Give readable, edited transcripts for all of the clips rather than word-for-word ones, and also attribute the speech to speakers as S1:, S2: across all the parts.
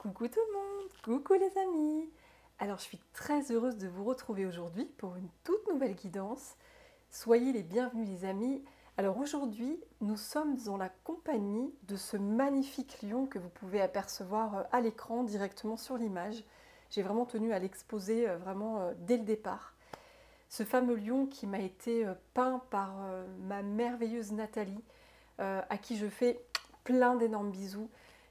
S1: Coucou tout le monde, coucou les amis. Alors je suis très heureuse de vous retrouver aujourd'hui pour une toute nouvelle guidance. Soyez les bienvenus les amis. Alors aujourd'hui nous sommes en la compagnie de ce magnifique lion que vous pouvez apercevoir à l'écran directement sur l'image. J'ai vraiment tenu à l'exposer dès le départ. Ce fameux lion qui m'a été peint par ma merveilleuse Nathalie, à qui je fais plein d'énormes bisous.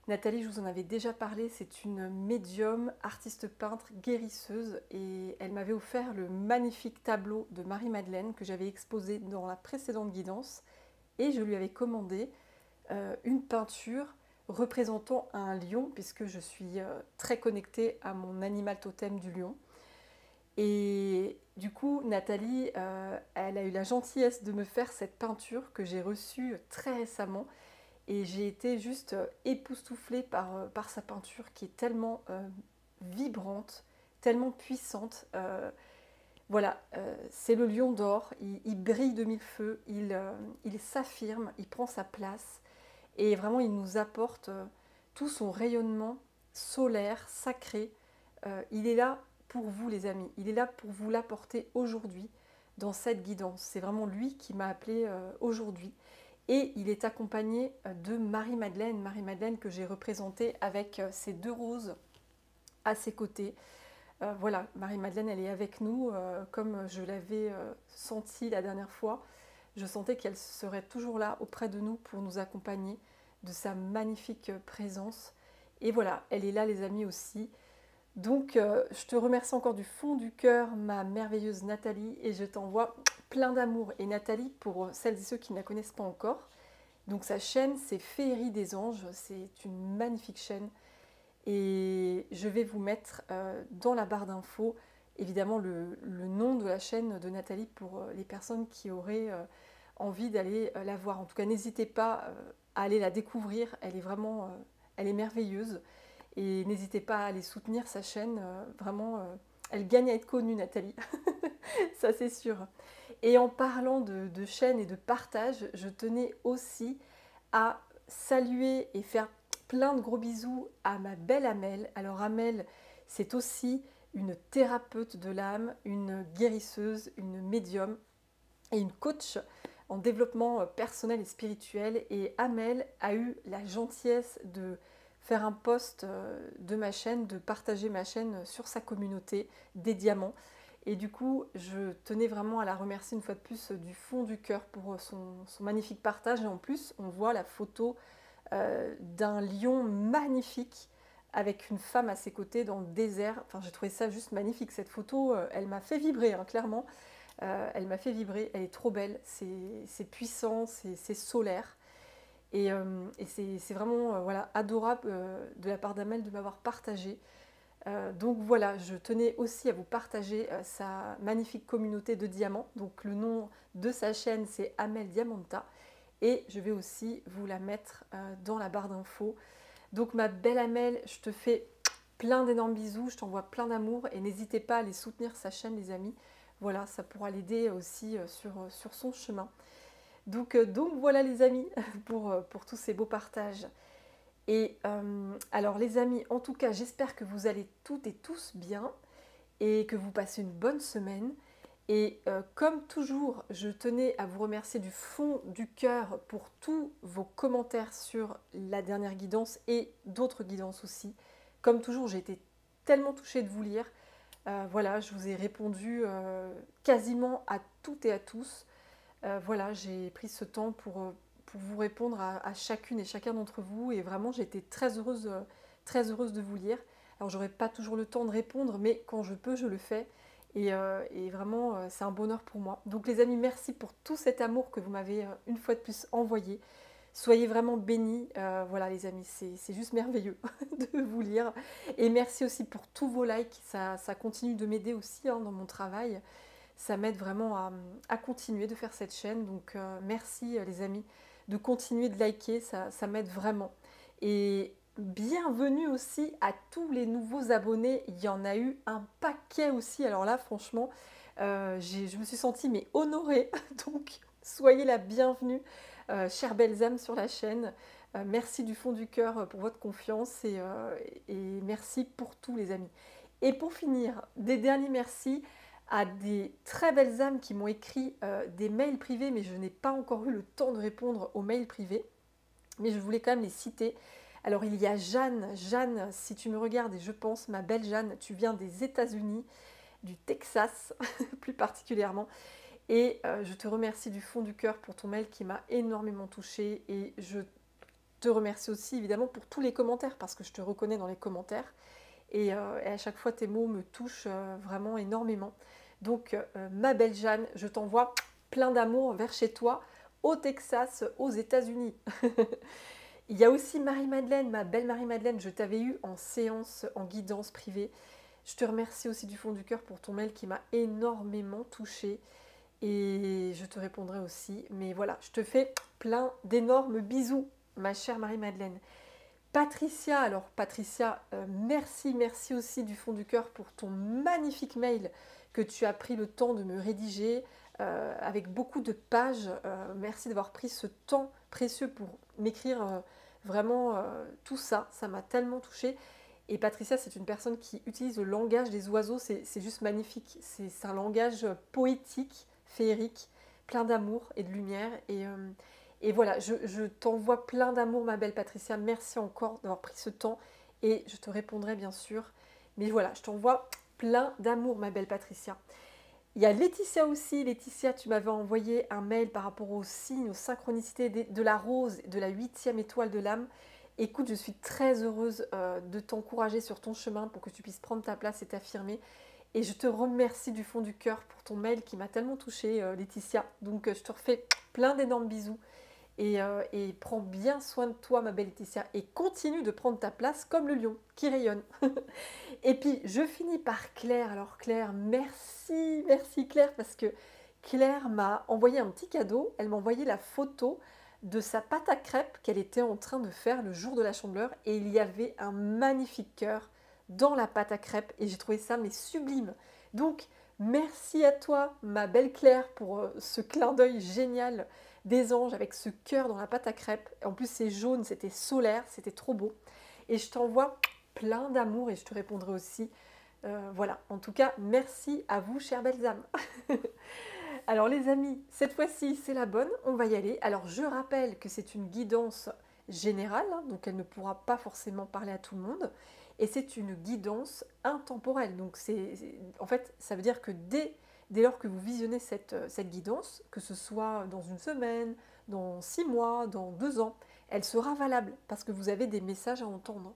S1: Nathalie, je vous en avais déjà parlé, c'est une médium, artiste peintre, guérisseuse et elle m'avait offert le magnifique tableau de Marie-Madeleine que j'avais exposé dans la précédente guidance et je lui avais commandé une peinture représentant un lion puisque je suis très connectée à mon animal totem du lion. Et du coup, Nathalie, elle a eu la gentillesse de me faire cette peinture que j'ai reçue très récemment. Et j'ai été juste époustouflée par sa peinture qui est tellement vibrante, tellement puissante. C'est le lion d'or, il brille de mille feux, il s'affirme, il prend sa place. Et vraiment, il nous apporte tout son rayonnement solaire, sacré. Il est là pour vous les amis, il est là pour vous l'apporter aujourd'hui dans cette guidance. C'est vraiment lui qui m'a appelé aujourd'hui. Et il est accompagné de Marie-Madeleine que j'ai représentée avec ses deux roses à ses côtés. Voilà, Marie-Madeleine, elle est avec nous, comme je l'avais senti la dernière fois. Je sentais qu'elle serait toujours là auprès de nous pour nous accompagner de sa magnifique présence. Et voilà, elle est là les amis aussi. Donc je te remercie encore du fond du cœur, ma merveilleuse Nathalie, et je t'envoie plein d'amour. Et Nathalie, pour celles et ceux qui ne la connaissent pas encore, donc sa chaîne c'est Féerie des Anges, c'est une magnifique chaîne. Et je vais vous mettre dans la barre d'infos, évidemment, le nom de la chaîne de Nathalie pour les personnes qui auraient envie d'aller la voir. En tout cas, n'hésitez pas à aller la découvrir, elle est vraiment, elle est merveilleuse. Et n'hésitez pas à aller soutenir sa chaîne, elle gagne à être connue, Nathalie, ça c'est sûr. Et en parlant de chaîne et de partage, je tenais aussi à saluer et faire plein de gros bisous à ma belle Amel. Alors Amel, c'est aussi une thérapeute de l'âme, une guérisseuse, une médium et une coach en développement personnel et spirituel. Et Amel a eu la gentillesse de faire un post de ma chaîne, de partager ma chaîne sur sa communauté des diamants. Et du coup, je tenais vraiment à la remercier une fois de plus du fond du cœur pour son magnifique partage. Et en plus, on voit la photo d'un lion magnifique avec une femme à ses côtés dans le désert. Enfin, j'ai trouvé ça juste magnifique. Cette photo, elle m'a fait vibrer, hein, clairement. Elle m'a fait vibrer. Elle est trop belle. C'est puissant, c'est solaire. Et c'est vraiment voilà, adorable de la part d'Amel de m'avoir partagé. Donc voilà, je tenais aussi à vous partager sa magnifique communauté de diamants. Donc le nom de sa chaîne c'est Amel Diamanta. Et je vais aussi vous la mettre dans la barre d'infos. Donc ma belle Amel, je te fais plein d'énormes bisous, je t'envoie plein d'amour et n'hésitez pas à aller soutenir sa chaîne les amis. Voilà, ça pourra l'aider aussi sur son chemin. Donc voilà les amis pour tous ces beaux partages. Et alors les amis, en tout cas j'espère que vous allez toutes et tous bien et que vous passez une bonne semaine. Et comme toujours, je tenais à vous remercier du fond du cœur pour tous vos commentaires sur la dernière guidance et d'autres guidances aussi. Comme toujours, j'ai été tellement touchée de vous lire. Voilà, je vous ai répondu quasiment à toutes et à tous. Voilà, j'ai pris ce temps pour vous répondre à chacune et chacun d'entre vous. Et vraiment, j'ai été très heureuse de vous lire. Alors, j'aurai pas toujours le temps de répondre, mais quand je peux, je le fais. Et vraiment, c'est un bonheur pour moi. Donc les amis, merci pour tout cet amour que vous m'avez une fois de plus envoyé. Soyez vraiment bénis. Voilà les amis, c'est juste merveilleux de vous lire. Et merci aussi pour tous vos likes. Ça continue de m'aider aussi hein, dans mon travail. Ça m'aide vraiment à continuer de faire cette chaîne. Donc merci les amis de continuer de liker. Ça m'aide vraiment. Et bienvenue aussi à tous les nouveaux abonnés. Il y en a eu un paquet aussi. Alors là, franchement, je me suis sentie mais honorée. Donc, soyez la bienvenue, chères belles âmes sur la chaîne. Merci du fond du cœur pour votre confiance et merci pour tous les amis. Et pour finir, des derniers merci à des très belles âmes qui m'ont écrit des mails privés, mais je n'ai pas encore eu le temps de répondre aux mails privés. Mais je voulais quand même les citer. Alors il y a Jeanne. Jeanne, si tu me regardes, et je pense, ma belle Jeanne, tu viens des États-Unis, du Texas plus particulièrement. Et je te remercie du fond du cœur pour ton mail qui m'a énormément touchée. Et je te remercie aussi évidemment pour tous les commentaires, parce que je te reconnais dans les commentaires. Et à chaque fois, tes mots me touchent vraiment énormément. Donc, ma belle Jeanne, je t'envoie plein d'amour vers chez toi, au Texas, aux États-Unis. Il y a aussi Marie-Madeleine, ma belle Marie-Madeleine, je t'avais eu en séance, en guidance privée. Je te remercie aussi du fond du cœur pour ton mail qui m'a énormément touchée. Et je te répondrai aussi. Mais voilà, je te fais plein d'énormes bisous, ma chère Marie-Madeleine. Patricia, alors Patricia, merci aussi du fond du cœur pour ton magnifique mail que tu as pris le temps de me rédiger avec beaucoup de pages. Merci d'avoir pris ce temps précieux pour m'écrire vraiment tout ça. Ça m'a tellement touchée. Et Patricia, c'est une personne qui utilise le langage des oiseaux. C'est juste magnifique. C'est un langage poétique, féerique, plein d'amour et de lumière. Et voilà, je t'envoie plein d'amour, ma belle Patricia. Merci encore d'avoir pris ce temps et je te répondrai bien sûr. Mais voilà, je t'envoie plein d'amour, ma belle Patricia. Il y a Laetitia aussi. Laetitia, tu m'avais envoyé un mail par rapport aux signes, aux synchronicités de la rose, de la 8e étoile de l'âme. Écoute, je suis très heureuse de t'encourager sur ton chemin pour que tu puisses prendre ta place et t'affirmer. Et je te remercie du fond du cœur pour ton mail qui m'a tellement touchée, Laetitia. Donc, je te refais plein d'énormes bisous. Et prends bien soin de toi, ma belle Laetitia, et continue de prendre ta place comme le lion qui rayonne. Et puis, je finis par Claire. Alors Claire, merci Claire, parce que Claire m'a envoyé un petit cadeau. Elle m'a envoyé la photo de sa pâte à crêpes qu'elle était en train de faire le jour de la Chandeleur. Et il y avait un magnifique cœur dans la pâte à crêpes. Et j'ai trouvé ça mais sublime. Donc, merci à toi, ma belle Claire, pour ce clin d'œil génial des anges avec ce cœur dans la pâte à crêpes. En plus, c'est jaune, c'était solaire, c'était trop beau. Et je t'envoie plein d'amour et je te répondrai aussi. Voilà, en tout cas, merci à vous, chères belles âmes. Alors les amis, cette fois-ci, c'est la bonne, on va y aller. Alors je rappelle que c'est une guidance générale, hein, donc elle ne pourra pas forcément parler à tout le monde. Et c'est une guidance intemporelle. Donc en fait, ça veut dire que dès lors que vous visionnez cette guidance, que ce soit dans une semaine, dans 6 mois, dans 2 ans, elle sera valable parce que vous avez des messages à entendre.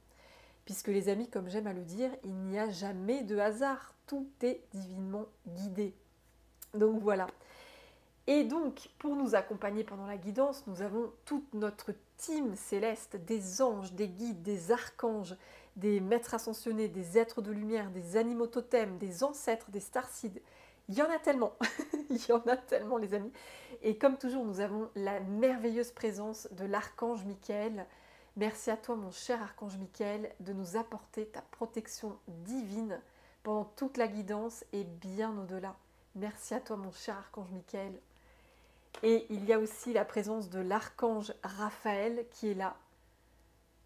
S1: Puisque les amis, comme j'aime à le dire, il n'y a jamais de hasard, tout est divinement guidé. Donc voilà. Et donc, pour nous accompagner pendant la guidance, nous avons toute notre team céleste, des anges, des guides, des archanges, des maîtres ascensionnés, des êtres de lumière, des animaux totems, des ancêtres, des starseeds. Il y en a tellement, il y en a tellement les amis. Et comme toujours, nous avons la merveilleuse présence de l'archange Michael. Merci à toi mon cher archange Michael de nous apporter ta protection divine pendant toute la guidance et bien au-delà. Merci à toi mon cher archange Michael. Et il y a aussi la présence de l'archange Raphaël qui est là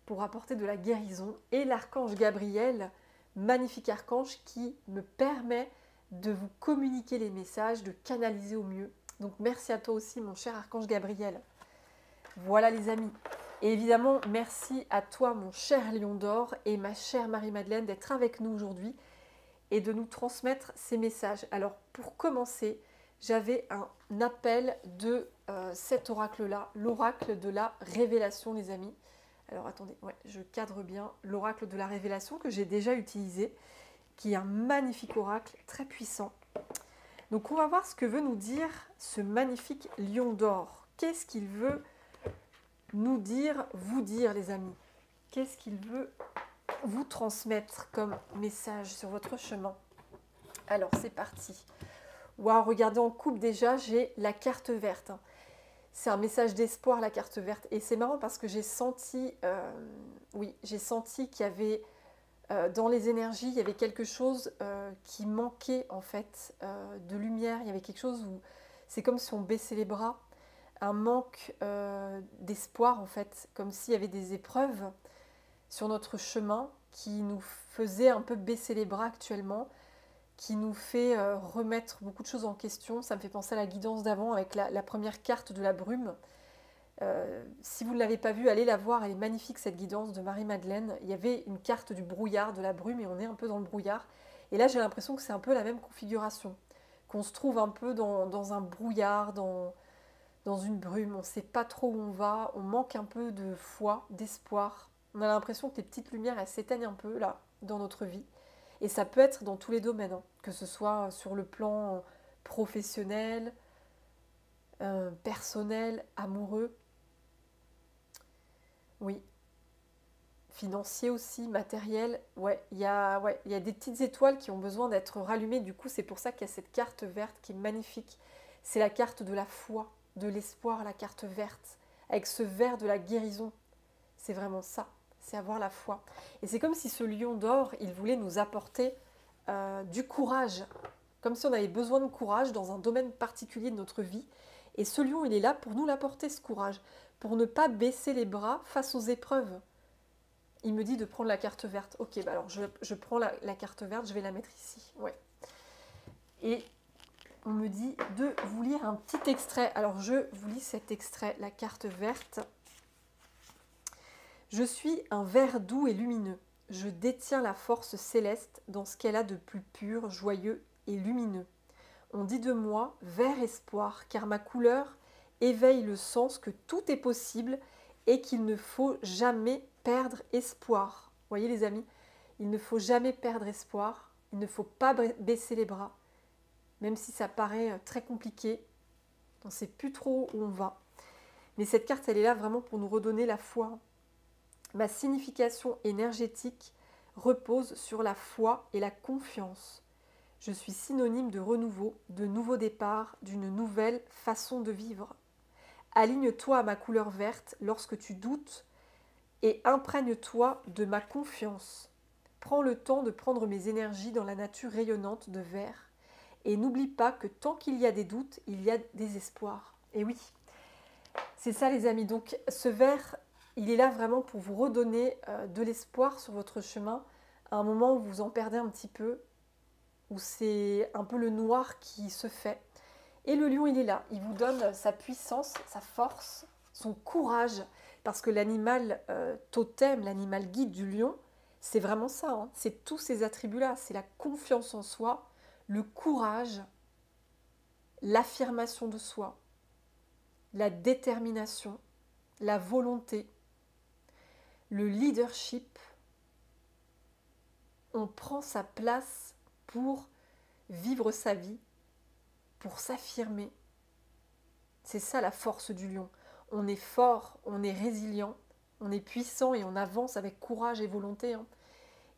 S1: pour apporter de la guérison. Et l'archange Gabriel, magnifique archange qui me permet de vous communiquer les messages, de canaliser au mieux. Donc merci à toi aussi mon cher archange Gabriel. Voilà les amis. Et évidemment, merci à toi mon cher Lion d'Or et ma chère Marie-Madeleine d'être avec nous aujourd'hui et de nous transmettre ces messages. Alors pour commencer, j'avais un appel de cet oracle-là, l'oracle de la révélation les amis. Alors attendez, ouais, je cadre bien l'oracle de la révélation que j'ai déjà utilisé, qui est un magnifique oracle très puissant. Donc on va voir ce que veut nous dire ce magnifique lion d'or. Qu'est-ce qu'il veut nous dire, vous dire les amis? Qu'est-ce qu'il veut vous transmettre comme message sur votre chemin? Alors c'est parti. Waouh, regardez en coupe déjà, j'ai la carte verte. C'est un message d'espoir, la carte verte. Et c'est marrant parce que j'ai senti, j'ai senti qu'il y avait, dans les énergies, il y avait quelque chose qui manquait en fait de lumière. Il y avait quelque chose où c'est comme si on baissait les bras. un manque d'espoir en fait, comme s'il y avait des épreuves sur notre chemin qui nous faisaient un peu baisser les bras actuellement, qui nous fait remettre beaucoup de choses en question. Ça me fait penser à la guidance d'avant avec la première carte de la brume. Si vous ne l'avez pas vue, allez la voir, elle est magnifique cette guidance de Marie-Madeleine. Il y avait une carte du brouillard, de la brume, et on est un peu dans le brouillard. Et là j'ai l'impression que c'est un peu la même configuration, qu'on se trouve un peu dans un brouillard, dans une brume, on ne sait pas trop où on va, on manque un peu de foi, d'espoir. On a l'impression que les petites lumières, elles s'éteignent un peu là, dans notre vie. Et ça peut être dans tous les domaines, hein, que ce soit sur le plan professionnel, personnel, amoureux, oui, financier aussi, matériel. Ouais, il y a des petites étoiles qui ont besoin d'être rallumées. Du coup, c'est pour ça qu'il y a cette carte verte qui est magnifique. C'est la carte de la foi, de l'espoir, la carte verte, avec ce vert de la guérison. C'est vraiment ça, c'est avoir la foi. Et c'est comme si ce lion d'or, il voulait nous apporter du courage, comme si on avait besoin de courage dans un domaine particulier de notre vie. Et ce lion, il est là pour nous l'apporter, ce courage, pour ne pas baisser les bras face aux épreuves. Il me dit de prendre la carte verte. Ok, bah alors je prends la carte verte, je vais la mettre ici. Ouais. Et on me dit de vous lire un petit extrait. Alors je vous lis cet extrait, la carte verte. Je suis un ver doux et lumineux. Je détiens la force céleste dans ce qu'elle a de plus pur, joyeux et lumineux. On dit de moi vert espoir, car ma couleur éveille le sens que tout est possible et qu'il ne faut jamais perdre espoir. Vous voyez les amis, il ne faut jamais perdre espoir, il ne faut pas baisser les bras, même si ça paraît très compliqué, on ne sait plus trop où on va. Mais cette carte, elle est là vraiment pour nous redonner la foi. Ma signification énergétique repose sur la foi et la confiance. Je suis synonyme de renouveau, de nouveau départ, d'une nouvelle façon de vivre. Aligne-toi à ma couleur verte lorsque tu doutes et imprègne-toi de ma confiance. Prends le temps de prendre mes énergies dans la nature rayonnante de vert et n'oublie pas que tant qu'il y a des doutes, il y a des espoirs. Et oui, c'est ça les amis. Donc ce vert, il est là vraiment pour vous redonner de l'espoir sur votre chemin à un moment où vous en perdez un petit peu, où c'est un peu le noir qui se fait. Et le lion, il est là, il vous donne sa puissance, sa force, son courage, parce que l'animal totem, l'animal guide du lion, c'est vraiment ça, hein. C'est tous ces attributs-là, c'est la confiance en soi, le courage, l'affirmation de soi, la détermination, la volonté, le leadership. On prend sa place pour vivre sa vie, pour s'affirmer. C'est ça la force du lion. On est fort, on est résilient, on est puissant et on avance avec courage et volonté. Hein.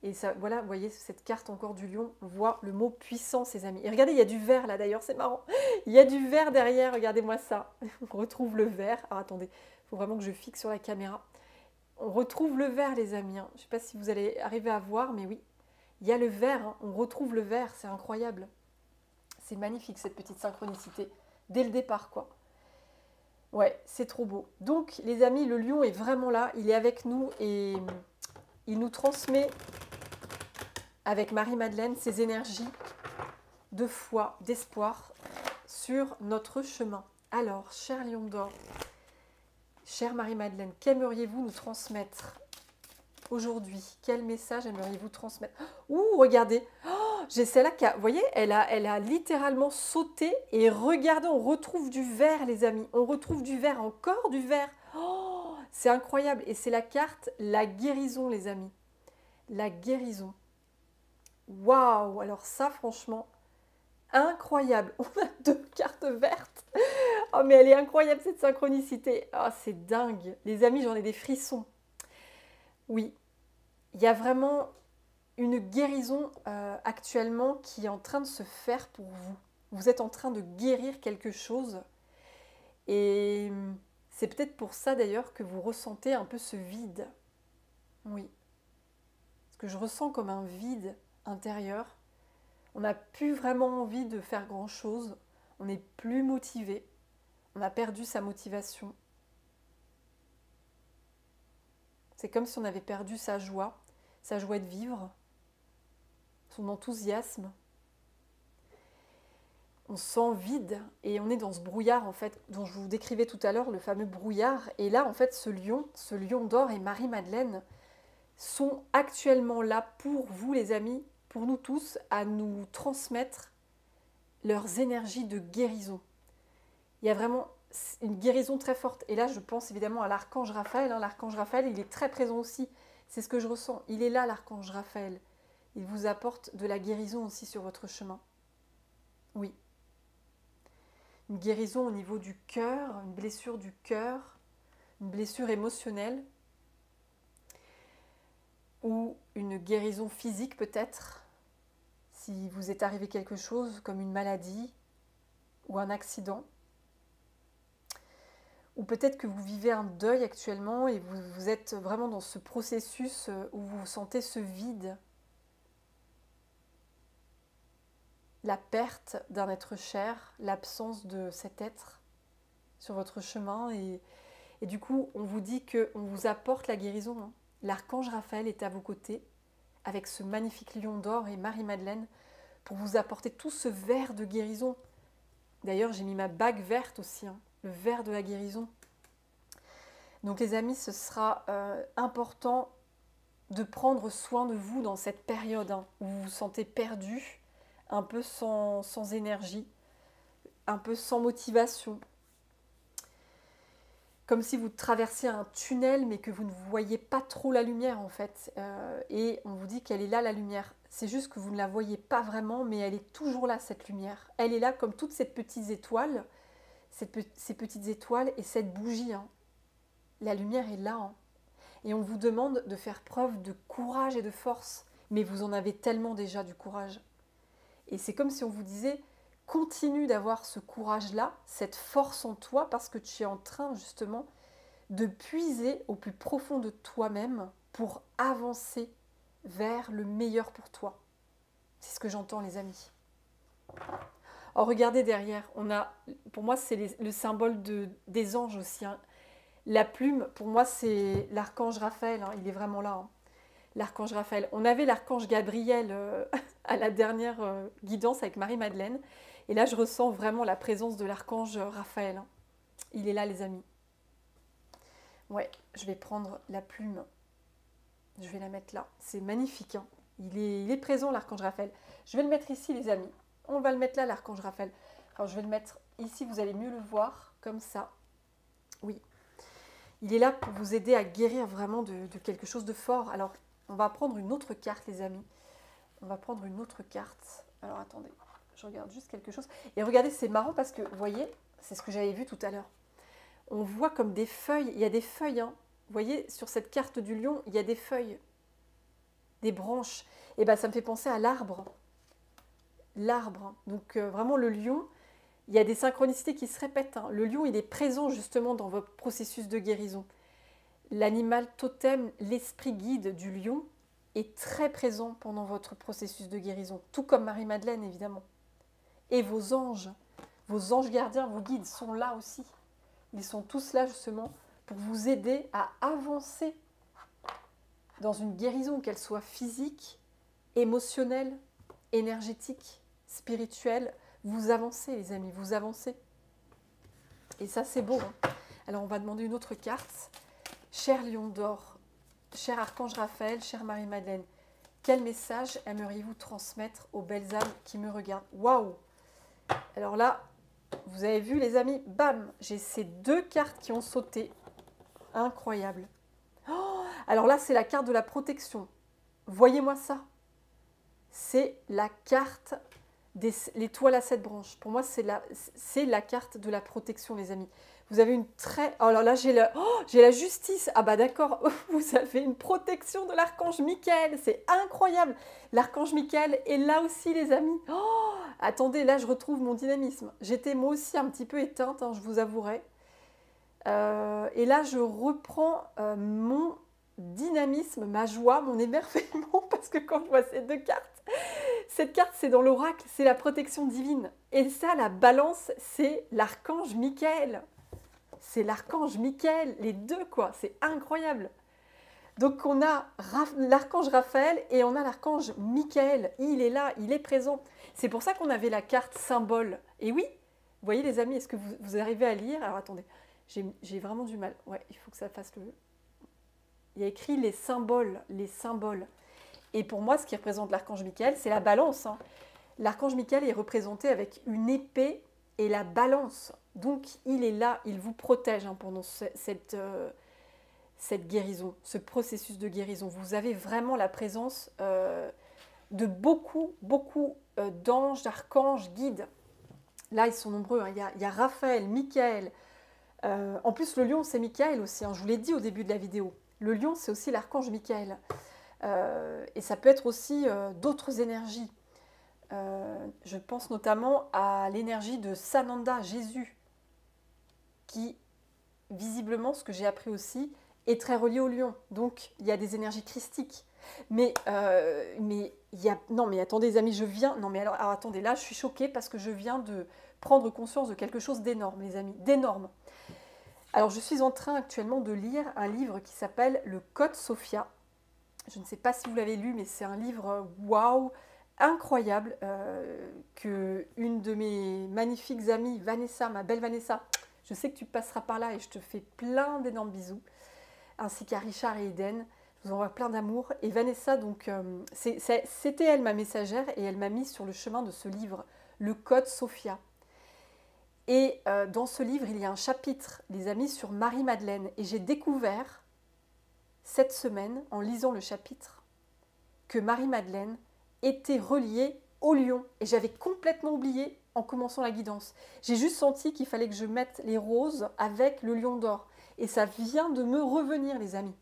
S1: Et ça, voilà, vous voyez cette carte encore du lion, on voit le mot puissant, ses amis. Et regardez, il y a du vert là d'ailleurs, c'est marrant. Il y a du vert derrière, regardez-moi ça. On retrouve le vert. Alors attendez, il faut vraiment que je fixe sur la caméra. On retrouve le vert les amis. Hein. Je ne sais pas si vous allez arriver à voir, mais oui, il y a le vert, hein. On retrouve le vert, c'est incroyable. C'est magnifique cette petite synchronicité, dès le départ quoi. Ouais, c'est trop beau. Donc les amis, le lion est vraiment là, il est avec nous et il nous transmet avec Marie-Madeleine ses énergies de foi, d'espoir sur notre chemin. Alors, cher lion d'or, chère Marie-Madeleine, qu'aimeriez-vous nous transmettre aujourd'hui? Quel message aimeriez-vous transmettre? Ouh, regardez, j'ai celle-là qui a, vous voyez, elle a littéralement sauté et regardez, on retrouve du vert les amis, on retrouve du vert, encore du vert. Oh, c'est incroyable et c'est la carte la guérison les amis, la guérison. Waouh, alors ça franchement, incroyable. On a deux cartes vertes. Oh mais elle est incroyable cette synchronicité. Oh c'est dingue. Les amis, j'en ai des frissons. Oui, il y a vraiment une guérison actuellement qui est en train de se faire pour vous. Vous êtes en train de guérir quelque chose. Et c'est peut-être pour ça d'ailleurs que vous ressentez un peu ce vide. Oui. Parce que je ressens comme un vide intérieur. On n'a plus vraiment envie de faire grand-chose. On n'est plus motivé. On a perdu sa motivation. C'est comme si on avait perdu sa joie de vivre, son enthousiasme. On se sent vide et on est dans ce brouillard en fait dont je vous décrivais tout à l'heure, le fameux brouillard. Et là en fait ce lion d'or et Marie-Madeleine sont actuellement là pour vous les amis, pour nous tous, à nous transmettre leurs énergies de guérison. Il y a vraiment une guérison très forte. Et là je pense évidemment à l'archange Raphaël. L'archange Raphaël il est très présent aussi, c'est ce que je ressens. Il est là l'archange Raphaël. Il vous apporte de la guérison aussi sur votre chemin. Oui. Une guérison au niveau du cœur, une blessure du cœur, une blessure émotionnelle ou une guérison physique peut-être, si vous est arrivé quelque chose comme une maladie ou un accident. Ou peut-être que vous vivez un deuil actuellement et vous êtes vraiment dans ce processus où vous sentez ce vide, la perte d'un être cher, l'absence de cet être sur votre chemin. Et du coup, on vous dit qu'on vous apporte la guérison. L'archange Raphaël est à vos côtés avec ce magnifique lion d'or et Marie-Madeleine pour vous apporter tout ce vert de guérison. D'ailleurs, j'ai mis ma bague verte aussi, le vert de la guérison. Donc les amis, ce sera important de prendre soin de vous dans cette période où vous vous sentez perdu, un peu sans énergie, un peu sans motivation. Comme si vous traversiez un tunnel mais que vous ne voyez pas trop la lumière en fait. Et on vous dit qu'elle est là la lumière. C'est juste que vous ne la voyez pas vraiment, mais elle est toujours là cette lumière. Elle est là comme toutes ces petites étoiles, ces petites étoiles et cette bougie. La lumière est là. Et on vous demande de faire preuve de courage et de force. Mais vous en avez tellement déjà du courage. Et c'est comme si on vous disait, continue d'avoir ce courage-là, cette force en toi, parce que tu es en train justement de puiser au plus profond de toi-même pour avancer vers le meilleur pour toi. C'est ce que j'entends les amis. Alors regardez derrière, pour moi c'est le symbole des anges aussi. La plume, pour moi c'est l'archange Raphaël, il est vraiment là. L'archange Raphaël. On avait l'archange Gabriel à la dernière guidance avec Marie-Madeleine. Et là, je ressens vraiment la présence de l'archange Raphaël. Il est là, les amis. Ouais, je vais prendre la plume. Je vais la mettre là. C'est magnifique. Il est présent, l'archange Raphaël. Je vais le mettre ici, les amis. On va le mettre là, l'archange Raphaël. Alors, je vais le mettre ici. Vous allez mieux le voir, comme ça. Oui. Il est là pour vous aider à guérir vraiment de quelque chose de fort. Alors, on va prendre une autre carte, les amis. On va prendre une autre carte. Alors, attendez, je regarde juste quelque chose. Et regardez, c'est marrant parce que, vous voyez, c'est ce que j'avais vu tout à l'heure. On voit comme des feuilles. Il y a des feuilles. Vous voyez, sur cette carte du lion, il y a des feuilles, des branches. Et bien, ça me fait penser à l'arbre. L'arbre. Donc, vraiment, le lion, il y a des synchronicités qui se répètent. Le lion, il est présent justement dans votre processus de guérison. L'animal totem, l'esprit guide du lion, est très présent pendant votre processus de guérison, tout comme Marie-Madeleine évidemment. Et vos anges gardiens, vos guides sont là aussi. Ils sont tous là justement pour vous aider à avancer dans une guérison, qu'elle soit physique, émotionnelle, énergétique, spirituelle. Vous avancez les amis, vous avancez. Et ça c'est beau. Alors on va demander une autre carte. Cher lion d'or, cher archange Raphaël, chère Marie-Madeleine, quel message aimeriez-vous transmettre aux belles âmes qui me regardent? Waouh! Alors là, vous avez vu les amis, bam! J'ai ces deux cartes qui ont sauté. Incroyable. Oh, alors là, c'est la carte de la protection. Voyez-moi ça. C'est la carte l'étoile à 7 branches. Pour moi, c'est la carte de la protection, les amis. Vous avez une très... Oh là là, j'ai la justice. Ah bah d'accord, vous avez une protection de l'archange Michael. C'est incroyable. L'archange Michael est là aussi, les amis. Oh, attendez, là, je retrouve mon dynamisme. J'étais moi aussi un petit peu éteinte, je vous avouerai. Et là, je reprends mon dynamisme, ma joie, mon émerveillement, parce que quand je vois ces deux cartes, Cette carte, c'est dans l'oracle, c'est la protection divine. Et ça, la balance, c'est l'archange Michael. C'est l'archange Michael, les deux, quoi. C'est incroyable. Donc, on a l'archange Raphaël et on a l'archange Michael. Il est là, il est présent. C'est pour ça qu'on avait la carte symbole. Et oui, vous voyez, les amis, est-ce que vous arrivez à lire? Alors, attendez, j'ai vraiment du mal. Ouais, il faut que ça fasse le... Il y a écrit les symboles, les symboles. Et pour moi, ce qui représente l'archange Michael, c'est la balance. Hein. L'archange Michael est représenté avec une épée et la balance. Donc, il est là, il vous protège hein, pendant cette guérison, ce processus de guérison. Vous avez vraiment la présence de beaucoup d'anges, d'archanges, guides. Là, ils sont nombreux. Hein. Il y a Raphaël, Michael. En plus, le lion, c'est Michael aussi. Hein. Je vous l'ai dit au début de la vidéo. Le lion, c'est aussi l'archange Michael. Et ça peut être aussi d'autres énergies. Je pense notamment à l'énergie de Sananda, Jésus, qui, visiblement, ce que j'ai appris aussi, est très relié au lion. Donc, il y a des énergies christiques. Mais il y a... Non, mais attendez, les amis, je viens... Non, mais alors attendez, là, je suis choquée parce que je viens de prendre conscience de quelque chose d'énorme, les amis, d'énorme. Alors, je suis en train actuellement de lire un livre qui s'appelle « Le Code Sophia ». Je ne sais pas si vous l'avez lu, mais c'est un livre waouh, incroyable, que une de mes magnifiques amies, Vanessa, ma belle Vanessa, je sais que tu passeras par là et je te fais plein d'énormes bisous, ainsi qu'à Richard et Eden, je vous envoie plein d'amour. Et Vanessa, donc, c'était elle ma messagère et elle m'a mis sur le chemin de ce livre, Le Code Sophia. Et dans ce livre, il y a un chapitre, les amis, sur Marie-Madeleine. Et j'ai découvert cette semaine, en lisant le chapitre, que Marie-Madeleine était reliée au lion. Et j'avais complètement oublié en commençant la guidance. J'ai juste senti qu'il fallait que je mette les roses avec le lion d'or. Et ça vient de me revenir, les amis.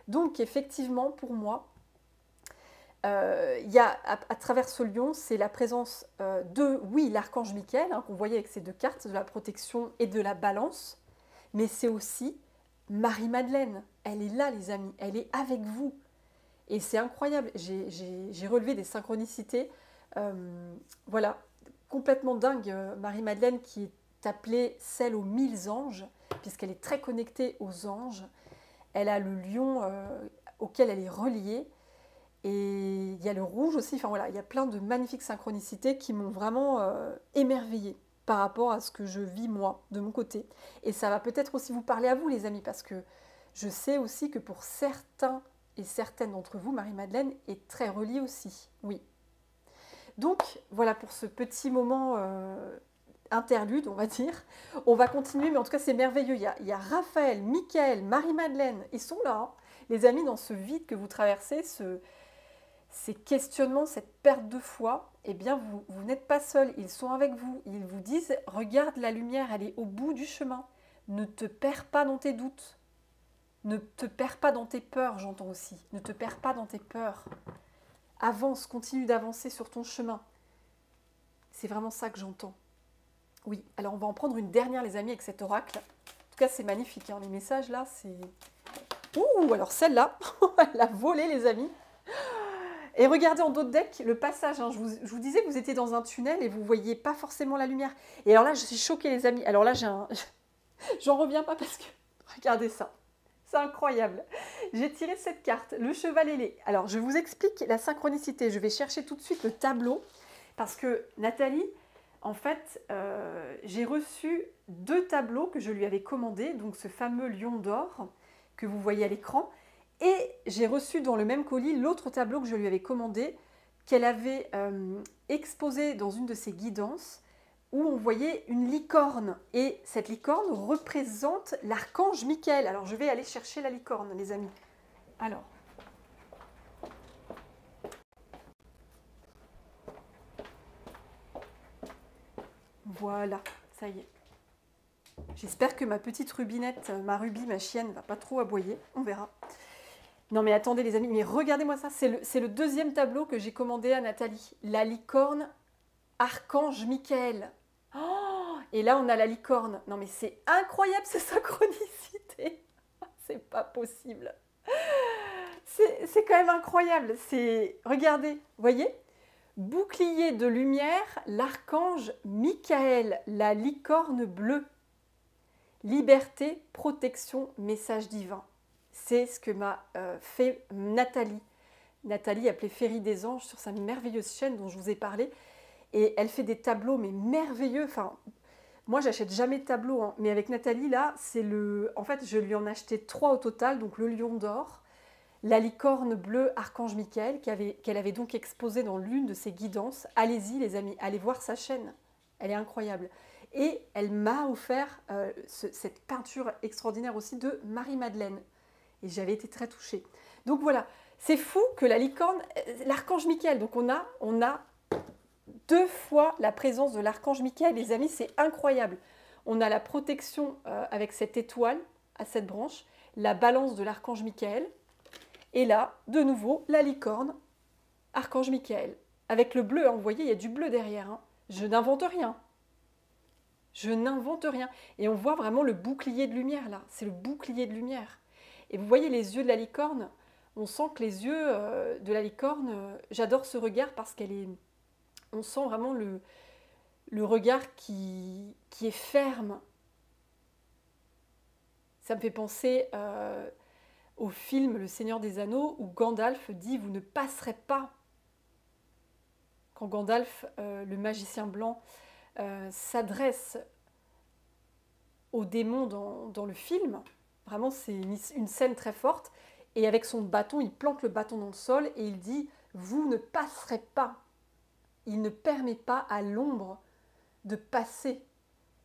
S1: Donc, effectivement, pour moi, il y a, à travers ce lion, c'est la présence de, oui, l'archange Michael, hein, qu'on voyait avec ces deux cartes, de la protection et de la balance, mais c'est aussi Marie-Madeleine. Elle est là, les amis, elle est avec vous. Et c'est incroyable, j'ai relevé des synchronicités, voilà, complètement dingue. Marie-Madeleine qui est appelée celle aux 1000 anges, puisqu'elle est très connectée aux anges. Elle a le lion auquel elle est reliée. Et il y a le rouge aussi, enfin voilà, il y a plein de magnifiques synchronicités qui m'ont vraiment émerveillée par rapport à ce que je vis moi, de mon côté. Et ça va peut-être aussi vous parler à vous, les amis, parce que je sais aussi que pour certains et certaines d'entre vous, Marie-Madeleine est très reliée aussi, oui. Donc, voilà pour ce petit moment interlude, on va dire. On va continuer, mais en tout cas, c'est merveilleux. Il y a Raphaël, Michael, Marie-Madeleine, ils sont là, hein, les amis, dans ce vide que vous traversez, ces questionnements, cette perte de foi, eh bien, vous n'êtes pas seul, ils sont avec vous. Ils vous disent, regarde la lumière, elle est au bout du chemin. Ne te perds pas dans tes doutes. Ne te perds pas dans tes peurs, j'entends aussi. Ne te perds pas dans tes peurs. Avance, continue d'avancer sur ton chemin. C'est vraiment ça que j'entends. Oui, alors on va en prendre une dernière, les amis, avec cet oracle. En tout cas, c'est magnifique, hein, les messages là, c'est... Ouh, alors celle-là, elle a volé, les amis. Et regardez en dos de deck le passage. Hein. Je vous disais que vous étiez dans un tunnel et vous ne voyiez pas forcément la lumière. Et alors là, je suis choquée, les amis. Alors là, j'en reviens pas parce que... Regardez ça. C'est incroyable. J'ai tiré cette carte, le cheval ailé. Alors, je vous explique la synchronicité. Je vais chercher tout de suite le tableau. Parce que Nathalie, en fait, j'ai reçu 2 tableaux que je lui avais commandés. Donc, ce fameux lion d'or que vous voyez à l'écran. Et j'ai reçu dans le même colis l'autre tableau que je lui avais commandé, qu'elle avait exposé dans une de ses guidances, où on voyait une licorne. Et cette licorne représente l'archange Michael. Alors je vais aller chercher la licorne, les amis. Alors. Voilà, ça y est. J'espère que ma petite rubinette, ma Ruby, ma chienne, ne va pas trop aboyer. On verra. Non mais attendez les amis, mais regardez-moi ça, c'est le 2e tableau que j'ai commandé à Nathalie. La licorne Archange Michael. Oh, et là on a la licorne. Non mais c'est incroyable cette synchronicité. C'est pas possible. C'est quand même incroyable. Regardez, vous voyez, Bouclier de lumière, l'archange Michael, la licorne bleue. Liberté, protection, message divin. C'est ce que m'a fait Nathalie. Nathalie, appelée Féerie des Anges, sur sa merveilleuse chaîne dont je vous ai parlé. Et elle fait des tableaux, mais merveilleux. Enfin, moi, j'achète jamais de tableaux, hein. Mais avec Nathalie, là, c'est le... En fait, je lui en ai acheté 3 au total. Donc, le lion d'or, la licorne bleue, archange Michael, qu'elle avait donc exposé dans l'une de ses guidances. Allez-y, les amis, allez voir sa chaîne. Elle est incroyable. Et elle m'a offert cette peinture extraordinaire aussi de Marie-Madeleine. Et j'avais été très touchée. Donc voilà, c'est fou que la licorne, l'archange Michael, donc on a 2 fois la présence de l'archange Michael, les amis, c'est incroyable. On a la protection avec cette étoile à cette branche, la balance de l'archange Michael, et là, de nouveau, la licorne, archange Michael. Avec le bleu, hein, vous voyez, il y a du bleu derrière. Hein. Je n'invente rien. Je n'invente rien. Et on voit vraiment le bouclier de lumière là. C'est le bouclier de lumière. Et vous voyez les yeux de la licorne. On sent que les yeux de la licorne, j'adore ce regard parce qu'elle est... On sent vraiment le regard qui est ferme. Ça me fait penser au film Le Seigneur des Anneaux où Gandalf dit « Vous ne passerez pas ». Quand Gandalf, le magicien blanc, s'adresse aux démons dans le film. Vraiment, c'est une scène très forte. Et avec son bâton, il plante le bâton dans le sol et il dit « Vous ne passerez pas ». Il ne permet pas à l'ombre de passer.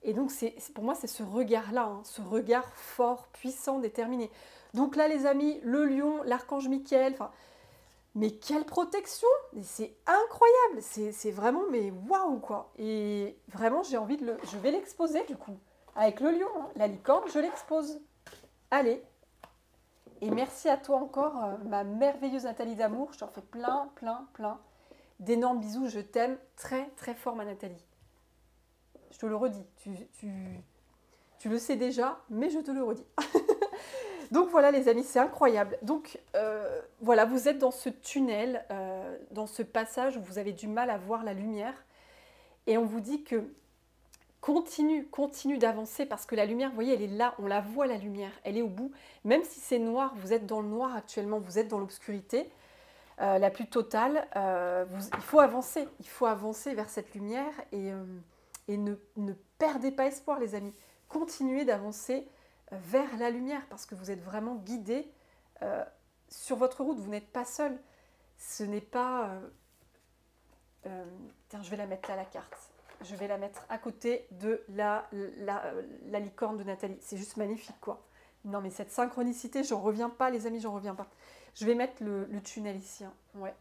S1: Et donc, pour moi, c'est ce regard-là, hein, ce regard fort, puissant, déterminé. Donc là, les amis, le lion, l'archange Michael, mais quelle protection! C'est incroyable! C'est vraiment, mais waouh, quoi! Et vraiment, j'ai envie de je vais l'exposer, du coup. Avec le lion, hein, la licorne, je l'expose. Allez! Et merci à toi encore, ma merveilleuse Nathalie d'amour. Je t'en fais plein, plein, plein d'énormes bisous. Je t'aime très, très fort, ma Nathalie. Je te le redis. Tu le sais déjà, mais je te le redis. Donc voilà les amis, c'est incroyable. Donc voilà, vous êtes dans ce tunnel, dans ce passage où vous avez du mal à voir la lumière. Et on vous dit que continue d'avancer parce que la lumière, vous voyez, elle est là, on la voit la lumière, elle est au bout. Même si c'est noir, vous êtes dans le noir actuellement, vous êtes dans l'obscurité la plus totale. Il faut avancer vers cette lumière et ne perdez pas espoir les amis. Continuez d'avancer vers la lumière parce que vous êtes vraiment guidés sur votre route, vous n'êtes pas seul. Ce n'est pas... tiens, je vais la mettre là, la carte. Je vais la mettre à côté de la licorne de Nathalie. C'est juste magnifique, quoi. Non, mais cette synchronicité, j'en reviens pas, les amis, j'en reviens pas. Je vais mettre le tunnel ici. Hein. Ouais.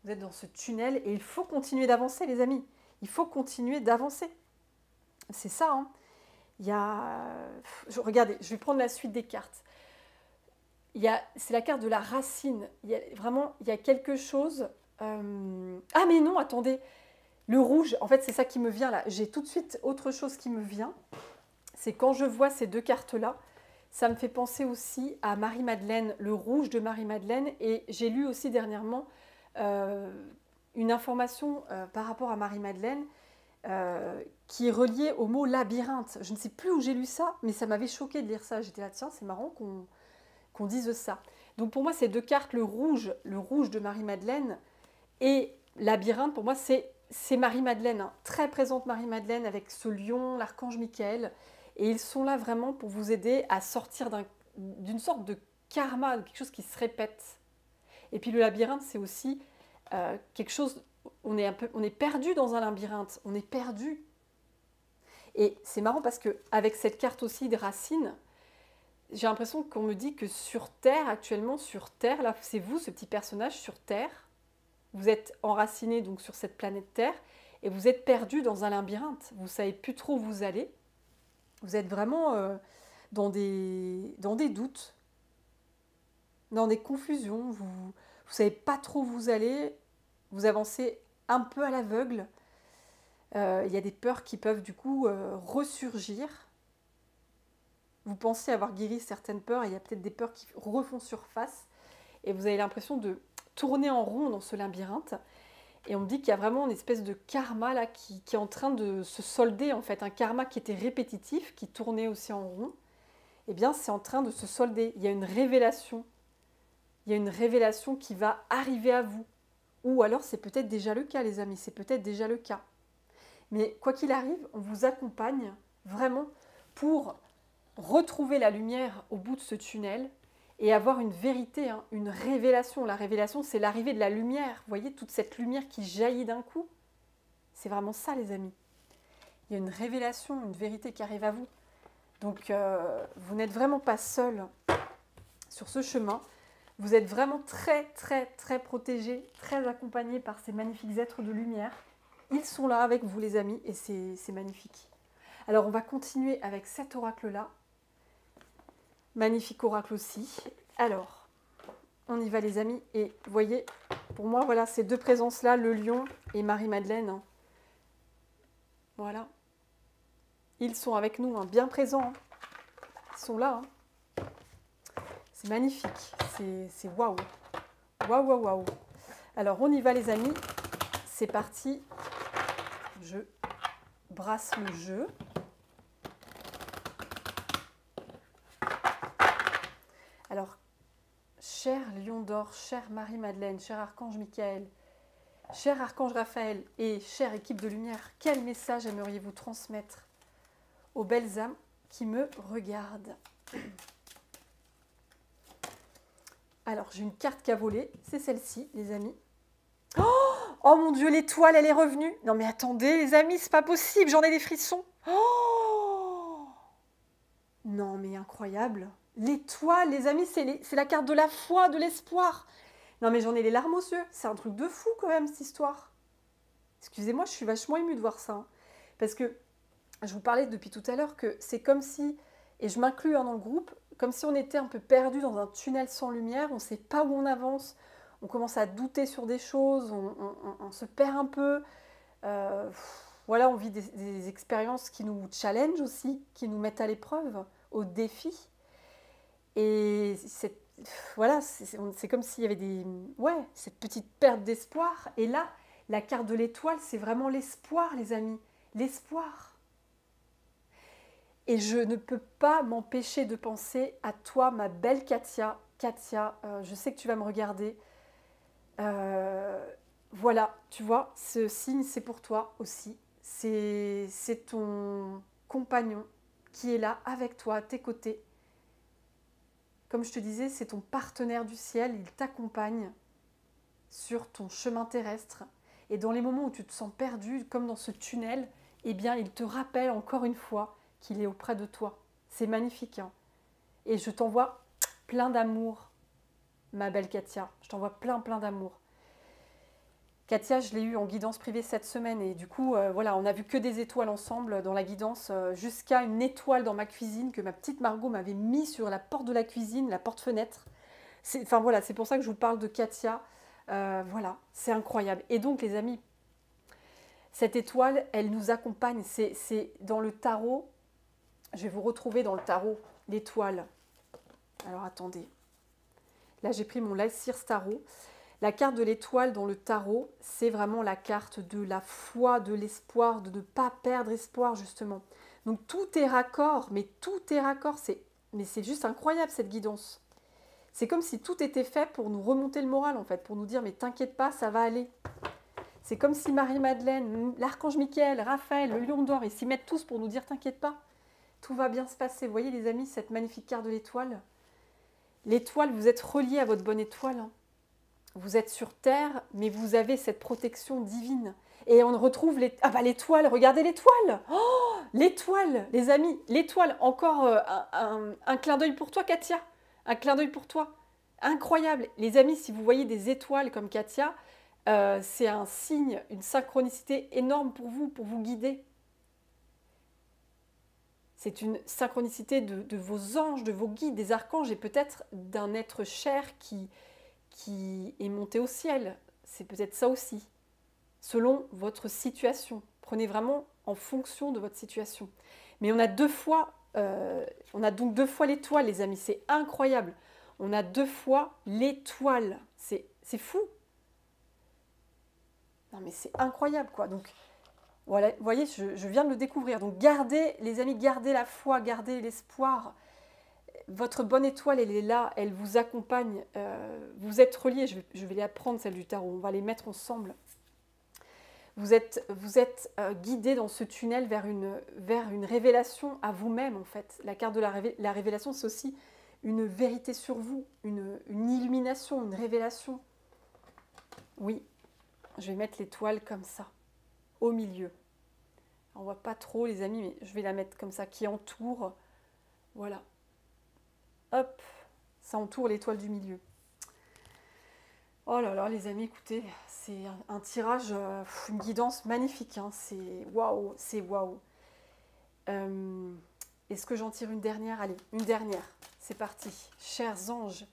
S1: Vous êtes dans ce tunnel et il faut continuer d'avancer, les amis. Il faut continuer d'avancer. C'est ça, hein. Il y a... Regardez, je vais prendre la suite des cartes. C'est la carte de la racine. Il y a quelque chose... Ah mais non, attendez. Le rouge, en fait, c'est ça qui me vient là. J'ai tout de suite autre chose qui me vient. C'est quand je vois ces 2 cartes-là, ça me fait penser aussi à Marie-Madeleine, le rouge de Marie-Madeleine. Et j'ai lu aussi dernièrement une information par rapport à Marie-Madeleine qui est reliée au mot labyrinthe. Je ne sais plus où j'ai lu ça, mais ça m'avait choqué de lire ça. J'étais là, tiens, c'est marrant qu'on dise ça. Donc pour moi, ces 2 cartes, le rouge de Marie-Madeleine et labyrinthe, pour moi, c'est Marie-Madeleine, hein, très présente Marie-Madeleine avec ce lion, l'archange Michael. Et ils sont là vraiment pour vous aider à sortir d'une sorte de karma, quelque chose qui se répète. Et puis le labyrinthe, c'est aussi quelque chose, on est perdu dans un labyrinthe, on est perdu. Et c'est marrant parce qu'avec cette carte aussi de racines, j'ai l'impression qu'on me dit que sur Terre, actuellement sur Terre, là c'est vous, ce petit personnage sur Terre, vous êtes enraciné donc sur cette planète Terre et vous êtes perdu dans un labyrinthe. Vous ne savez plus trop où vous allez. Vous êtes vraiment dans des doutes, dans des confusions. Vous ne savez pas trop où vous allez. Vous avancez un peu à l'aveugle. Il y a des peurs qui peuvent du coup ressurgir. Vous pensez avoir guéri certaines peurs et il y a peut-être des peurs qui refont surface. Et vous avez l'impression de tourner en rond dans ce labyrinthe. Et on me dit qu'il y a vraiment une espèce de karma là qui est en train de se solder, en fait. Un karma qui était répétitif, qui tournait aussi en rond. Eh bien, c'est en train de se solder. Il y a une révélation. Il y a une révélation qui va arriver à vous. Ou alors, c'est peut-être déjà le cas, les amis. C'est peut-être déjà le cas. Mais quoi qu'il arrive, on vous accompagne vraiment pour retrouver la lumière au bout de ce tunnel et avoir une vérité, hein, une révélation. La révélation, c'est l'arrivée de la lumière. Vous voyez, toute cette lumière qui jaillit d'un coup. C'est vraiment ça, les amis. Il y a une révélation, une vérité qui arrive à vous. Donc, vous n'êtes vraiment pas seul sur ce chemin. Vous êtes vraiment très, très, très protégés, très accompagnés par ces magnifiques êtres de lumière. Ils sont là avec vous, les amis, et c'est magnifique. Alors, on va continuer avec cet oracle-là. Magnifique oracle aussi. Alors, on y va, les amis. Et vous voyez, pour moi, voilà, ces deux présences-là, le lion et Marie-Madeleine. Hein. Voilà. Ils sont avec nous, hein, bien présents. Hein. Ils sont là. Hein. C'est magnifique. C'est waouh. Waouh, waouh, waouh. Alors, on y va, les amis. C'est parti. Je brasse le jeu. Alors, cher Lion d'Or, chère Marie-Madeleine, cher Archange Michael, cher Archange Raphaël et chère équipe de lumière, quel message aimeriez-vous transmettre aux belles âmes qui me regardent? Alors, j'ai une carte qui a volé, c'est celle-ci, les amis. Oh mon Dieu, l'étoile, elle est revenue. Non mais attendez, les amis, c'est pas possible, j'en ai des frissons. Oh non mais incroyable. L'étoile, les amis, c'est la carte de la foi, de l'espoir. Non mais j'en ai les larmes aux yeux. C'est un truc de fou quand même, cette histoire. Excusez-moi, je suis vachement émue de voir ça. Hein. Parce que je vous parlais depuis tout à l'heure que c'est comme si, et je m'inclus dans le groupe, comme si on était un peu perdu dans un tunnel sans lumière, on ne sait pas où on avance, on commence à douter sur des choses, on se perd un peu. Voilà, on vit des expériences qui nous challengent aussi, qui nous mettent à l'épreuve, au défi. Et voilà, c'est comme s'il y avait cette petite perte d'espoir. Et là, la carte de l'étoile, c'est vraiment l'espoir, les amis. L'espoir. Et je ne peux pas m'empêcher de penser à toi, ma belle Katia. Katia, je sais que tu vas me regarder. Voilà, tu vois, ce signe, c'est pour toi aussi. C'est ton compagnon qui est là avec toi, à tes côtés. Comme je te disais, c'est ton partenaire du ciel, il t'accompagne sur ton chemin terrestre. Et dans les moments où tu te sens perdu, comme dans ce tunnel, eh bien, il te rappelle encore une fois qu'il est auprès de toi. C'est magnifique. Hein. Et je t'envoie plein d'amour, ma belle Katia. Je t'envoie plein d'amour. Katia, je l'ai eu en guidance privée cette semaine et du coup, voilà, on n'a vu que des étoiles ensemble dans la guidance, jusqu'à une étoile dans ma cuisine que ma petite Margot m'avait mis sur la porte de la cuisine, la porte-fenêtre. Enfin voilà, c'est pour ça que je vous parle de Katia. Voilà, c'est incroyable. Et donc les amis, cette étoile, elle nous accompagne. C'est dans le tarot. Je vais vous retrouver dans le tarot l'étoile. Alors attendez. Là, j'ai pris mon Lycir Tarot. La carte de l'étoile dans le tarot, c'est vraiment la carte de la foi, de l'espoir, de ne pas perdre espoir justement. Donc tout est raccord, mais tout est raccord. Mais c'est juste incroyable cette guidance. C'est comme si tout était fait pour nous remonter le moral en fait, pour nous dire mais t'inquiète pas, ça va aller. C'est comme si Marie-Madeleine, l'archange Michael, Raphaël, le lion d'or, ils s'y mettent tous pour nous dire t'inquiète pas, tout va bien se passer. Vous voyez les amis, cette magnifique carte de l'étoile. L'étoile, vous êtes reliés à votre bonne étoile. Hein. Vous êtes sur Terre, mais vous avez cette protection divine. Et on retrouve l'étoile, regardez l'étoile. Oh, l'étoile, les amis, l'étoile. Encore un clin d'œil pour toi, Katia. Un clin d'œil pour toi. Incroyable. Les amis, si vous voyez des étoiles comme Katia, c'est un signe, une synchronicité énorme pour vous guider. C'est une synchronicité de vos anges, de vos guides, des archanges et peut-être d'un être cher qui est monté au ciel. C'est peut-être ça aussi, selon votre situation. Prenez vraiment en fonction de votre situation. Mais on a donc deux fois l'étoile, les amis. C'est incroyable. On a deux fois l'étoile. C'est fou. Non mais c'est incroyable, quoi. Donc, voilà, vous voyez, je viens de le découvrir. Donc, gardez, les amis, gardez la foi, gardez l'espoir. Votre bonne étoile, elle est là, elle vous accompagne. Vous êtes reliés, je vais les apprendre, celle du tarot. On va les mettre ensemble. Vous êtes guidé dans ce tunnel vers une révélation à vous-même, en fait. La carte de la révélation, c'est aussi une vérité sur vous, une illumination, une révélation. Oui, je vais mettre l'étoile comme ça, au milieu. On ne voit pas trop, les amis, mais je vais la mettre comme ça, qui entoure. Voilà. Hop, ça entoure l'étoile du milieu. Oh là là, les amis, écoutez, c'est un tirage, une guidance magnifique. Hein, c'est waouh, c'est waouh. Est-ce que j'en tire une dernière? Allez, une dernière. C'est parti. Chers anges,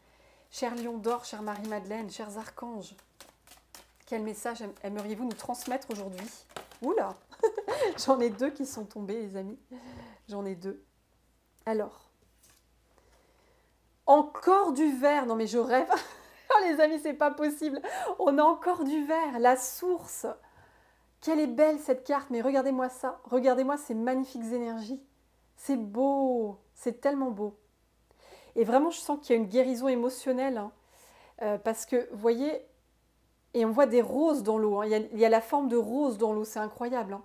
S1: chers lions d'or, chère Marie-Madeleine, chers archanges, quel message aimeriez-vous nous transmettre aujourd'hui? Oula, j'en ai deux qui sont tombés, les amis. J'en ai deux. Alors, encore du vert. Non mais je rêve. Oh, les amis, c'est pas possible. On a encore du vert. La source. Quelle est belle cette carte. Mais regardez-moi ça. Regardez-moi ces magnifiques énergies. C'est beau. C'est tellement beau. Et vraiment, je sens qu'il y a une guérison émotionnelle. Hein, parce que, vous voyez, et on voit des roses dans l'eau. Hein. Il y a la forme de rose dans l'eau. C'est incroyable. Hein.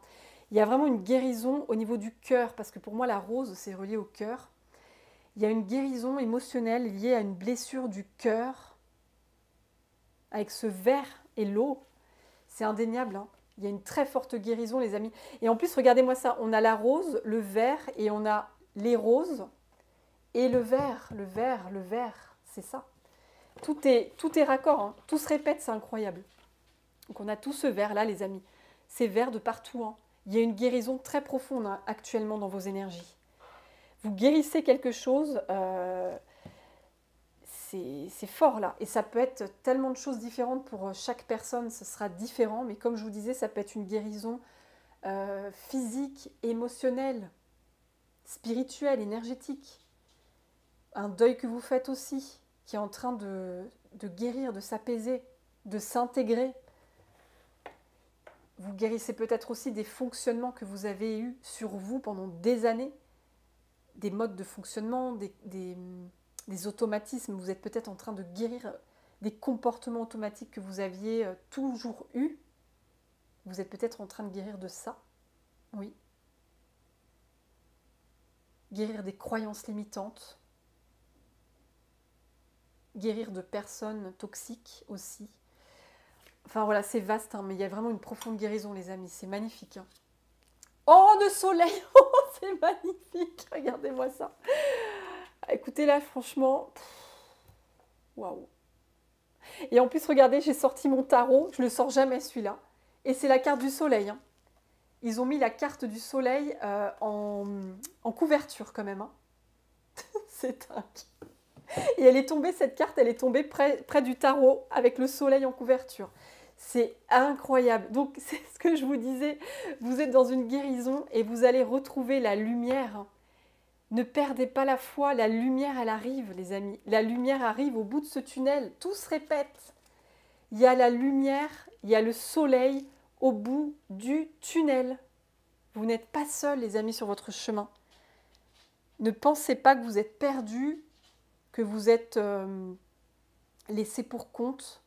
S1: Il y a vraiment une guérison au niveau du cœur. Parce que pour moi, la rose, c'est relié au cœur. Il y a une guérison émotionnelle liée à une blessure du cœur. Avec ce vert et l'eau, c'est indéniable. Hein. Il y a une très forte guérison, les amis. Et en plus, regardez-moi ça. On a la rose, le vert, et on a les roses et le vert. Le vert, le vert, c'est ça. Tout est raccord. Hein. Tout se répète, c'est incroyable. Donc on a tout ce vert-là, les amis. C'est vert de partout. Hein. Il y a une guérison très profonde hein, actuellement dans vos énergies. Vous guérissez quelque chose... c'est fort là, et ça peut être tellement de choses différentes pour chaque personne, ce sera différent, mais comme je vous disais, ça peut être une guérison physique, émotionnelle, spirituelle, énergétique, un deuil que vous faites aussi, qui est en train de guérir, de s'apaiser, de s'intégrer. Vous guérissez peut-être aussi des fonctionnements que vous avez eus sur vous pendant des années, des modes de fonctionnement, des automatismes, vous êtes peut-être en train de guérir des comportements automatiques que vous aviez toujours eus. Vous êtes peut-être en train de guérir de ça. Oui. Guérir des croyances limitantes. Guérir de personnes toxiques aussi. Enfin voilà, c'est vaste, hein, mais il y a vraiment une profonde guérison, les amis. C'est magnifique. Hein. Oh, le soleil. Oh, c'est magnifique. Regardez-moi ça. Écoutez là, franchement, waouh. Et en plus, regardez, j'ai sorti mon tarot, je ne le sors jamais celui-là. Et c'est la carte du soleil. Hein. Ils ont mis la carte du soleil en couverture quand même. Hein. C'est dingue. Et elle est tombée, cette carte, elle est tombée près du tarot avec le soleil en couverture. C'est incroyable. Donc, c'est ce que je vous disais, vous êtes dans une guérison et vous allez retrouver la lumière. Ne perdez pas la foi, la lumière, elle arrive, les amis. La lumière arrive au bout de ce tunnel. Tout se répète. Il y a la lumière, il y a le soleil au bout du tunnel. Vous n'êtes pas seuls, les amis, sur votre chemin. Ne pensez pas que vous êtes perdus, que vous êtes laissés pour compte,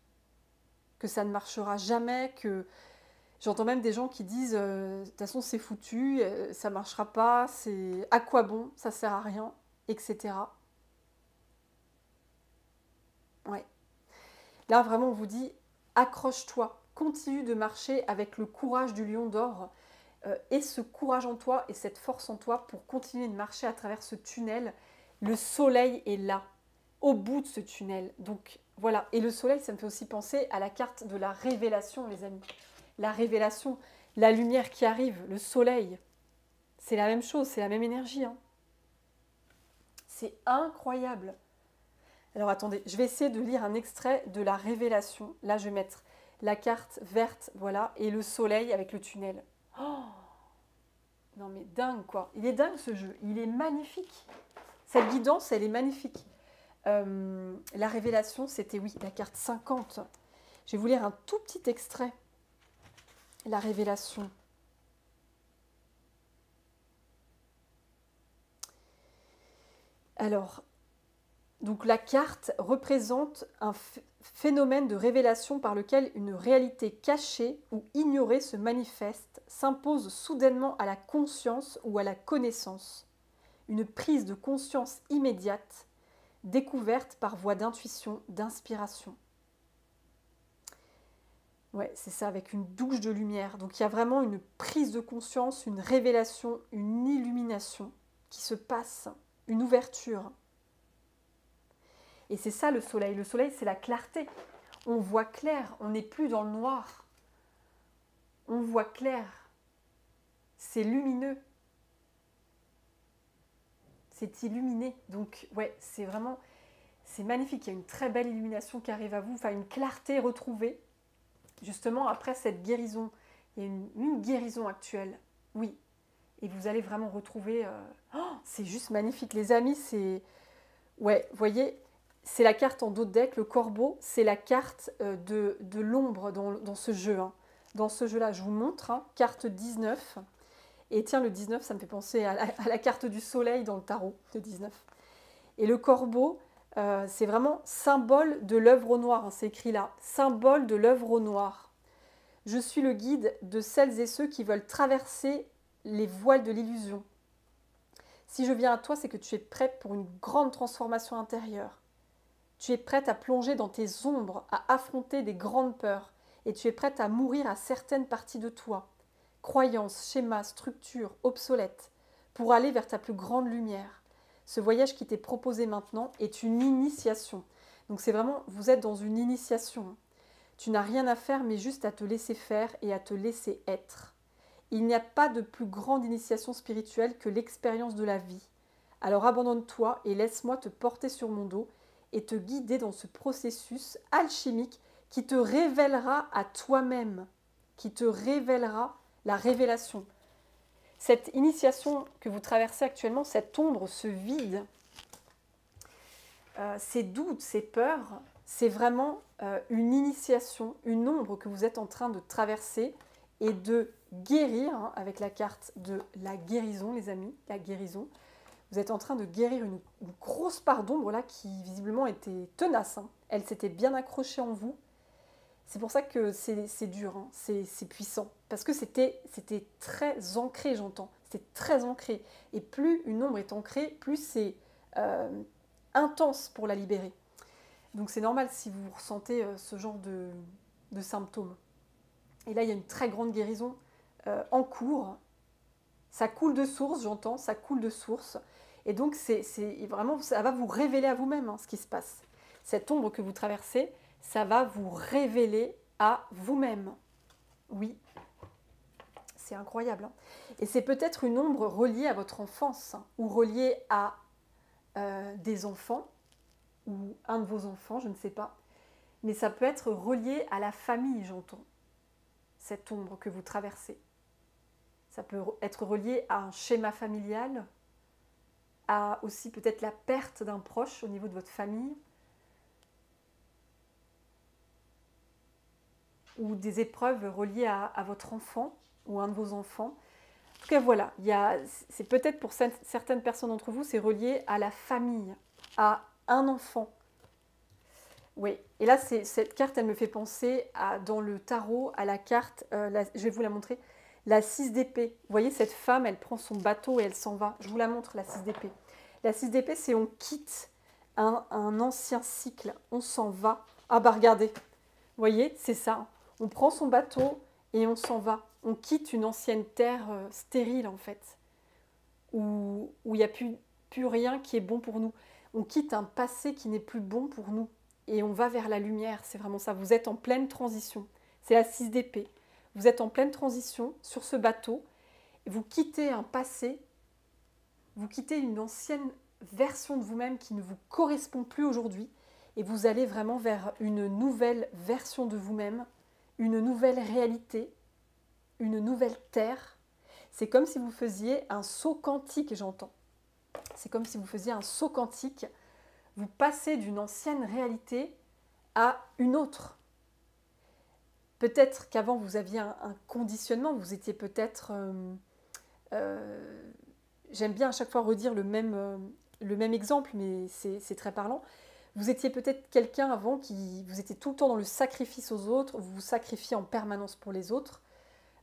S1: que ça ne marchera jamais, que... J'entends même des gens qui disent de toute façon c'est foutu, ça ne marchera pas, c'est à quoi bon, ça ne sert à rien, etc. Ouais. Là vraiment on vous dit accroche-toi, continue de marcher avec le courage du lion d'or et ce courage en toi et cette force en toi pour continuer de marcher à travers ce tunnel. Le soleil est là, au bout de ce tunnel. Donc voilà, et le soleil ça me fait aussi penser à la carte de la révélation, les amis. La révélation, la lumière qui arrive, le soleil, c'est la même chose, c'est la même énergie. Hein. C'est incroyable. Alors attendez, je vais essayer de lire un extrait de la révélation. Là, je vais mettre la carte verte, voilà, et le soleil avec le tunnel. Oh non mais dingue quoi. Il est dingue ce jeu, il est magnifique. Cette guidance, elle est magnifique. La révélation, c'était oui, la carte 50. Je vais vous lire un tout petit extrait. la révélation. Alors, donc la carte représente un phénomène de révélation par lequel une réalité cachée ou ignorée se manifeste, s'impose soudainement à la conscience ou à la connaissance. Une prise de conscience immédiate, découverte par voie d'intuition, d'inspiration. Ouais, c'est ça, avec une douche de lumière. Donc il y a vraiment une prise de conscience, une révélation, une illumination qui se passe, une ouverture. Et c'est ça le soleil. Le soleil, c'est la clarté. On voit clair, on n'est plus dans le noir. On voit clair. C'est lumineux. C'est illuminé. Donc, ouais, c'est vraiment, c'est magnifique. Il y a une très belle illumination qui arrive à vous, enfin une clarté retrouvée. Justement, après cette guérison, il y a une guérison actuelle. Oui. Et vous allez vraiment retrouver... Oh, c'est juste magnifique. Les amis, c'est... Ouais, vous voyez... C'est la carte en dos de deck, le corbeau, c'est la carte de l'ombre dans ce jeu. Hein. Dans ce jeu-là, je vous montre, hein, carte 19. Et tiens, le 19, ça me fait penser à la carte du soleil dans le tarot, le 19. Et le corbeau, c'est vraiment symbole de l'œuvre au noir, hein, c'est écrit là. Symbole de l'œuvre au noir. Je suis le guide de celles et ceux qui veulent traverser les voiles de l'illusion. Si je viens à toi, c'est que tu es prête pour une grande transformation intérieure. Tu es prête à plonger dans tes ombres, à affronter des grandes peurs, et tu es prête à mourir à certaines parties de toi, croyances, schémas, structures, obsolètes, pour aller vers ta plus grande lumière. Ce voyage qui t'est proposé maintenant est une initiation. Donc c'est vraiment, vous êtes dans une initiation. Tu n'as rien à faire, mais juste à te laisser faire et à te laisser être. Il n'y a pas de plus grande initiation spirituelle que l'expérience de la vie. Alors abandonne-toi et laisse-moi te porter sur mon dos et te guider dans ce processus alchimique qui te révélera à toi-même, qui te révélera la révélation. Cette initiation que vous traversez actuellement, cette ombre, ce vide, ces doutes, ces peurs, c'est vraiment une initiation, une ombre que vous êtes en train de traverser et de guérir, hein, avec la carte de la guérison, les amis, la guérison. Vous êtes en train de guérir une grosse part d'ombre là qui visiblement était tenace. Hein. Elle s'était bien accrochée en vous. C'est pour ça que c'est dur, hein. C'est puissant. Parce que c'était très ancré, j'entends. C'était très ancré. Et plus une ombre est ancrée, plus c'est intense pour la libérer. Donc c'est normal si vous ressentez ce genre de symptômes. Et là, il y a une très grande guérison en cours. Ça coule de source, j'entends, ça coule de source. Et donc, c'est vraiment, ça va vous révéler à vous-même, hein, ce qui se passe. Cette ombre que vous traversez, ça va vous révéler à vous-même. Oui, c'est incroyable. Hein. Et c'est peut-être une ombre reliée à votre enfance, hein, ou reliée à des enfants, ou un de vos enfants, je ne sais pas. Mais ça peut être relié à la famille, j'entends, cette ombre que vous traversez. Ça peut être relié à un schéma familial, à aussi peut-être la perte d'un proche au niveau de votre famille, ou des épreuves reliées à votre enfant ou un de vos enfants. En tout cas, voilà, c'est peut-être pour certaines personnes d'entre vous, c'est relié à la famille, à un enfant. Oui, et là, cette carte, elle me fait penser dans le tarot à la carte, je vais vous la montrer, la 6 d'épée. Vous voyez, cette femme, elle prend son bateau et elle s'en va. Je vous la montre, la 6 d'épée. La 6 d'épée, c'est on quitte un ancien cycle, on s'en va. Ah bah regardez, vous voyez, c'est ça. On prend son bateau et on s'en va. On quitte une ancienne terre stérile, en fait, où il n'y a plus rien qui est bon pour nous. On quitte un passé qui n'est plus bon pour nous. Et on va vers la lumière, c'est vraiment ça. Vous êtes en pleine transition. C'est la 6 d'épée. Vous êtes en pleine transition sur ce bateau. Vous quittez un passé, vous quittez une ancienne version de vous-même qui ne vous correspond plus aujourd'hui. Et vous allez vraiment vers une nouvelle version de vous-même, une nouvelle réalité, une nouvelle terre. C'est comme si vous faisiez un saut quantique, j'entends. C'est comme si vous faisiez un saut quantique. Vous passez d'une ancienne réalité à une autre. Peut-être qu'avant, vous aviez un conditionnement, vous étiez peut-être... j'aime bien à chaque fois redire le même exemple, mais c'est très parlant. Vous étiez peut-être quelqu'un avant qui... Vous étiez tout le temps dans le sacrifice aux autres, vous vous sacrifiez en permanence pour les autres.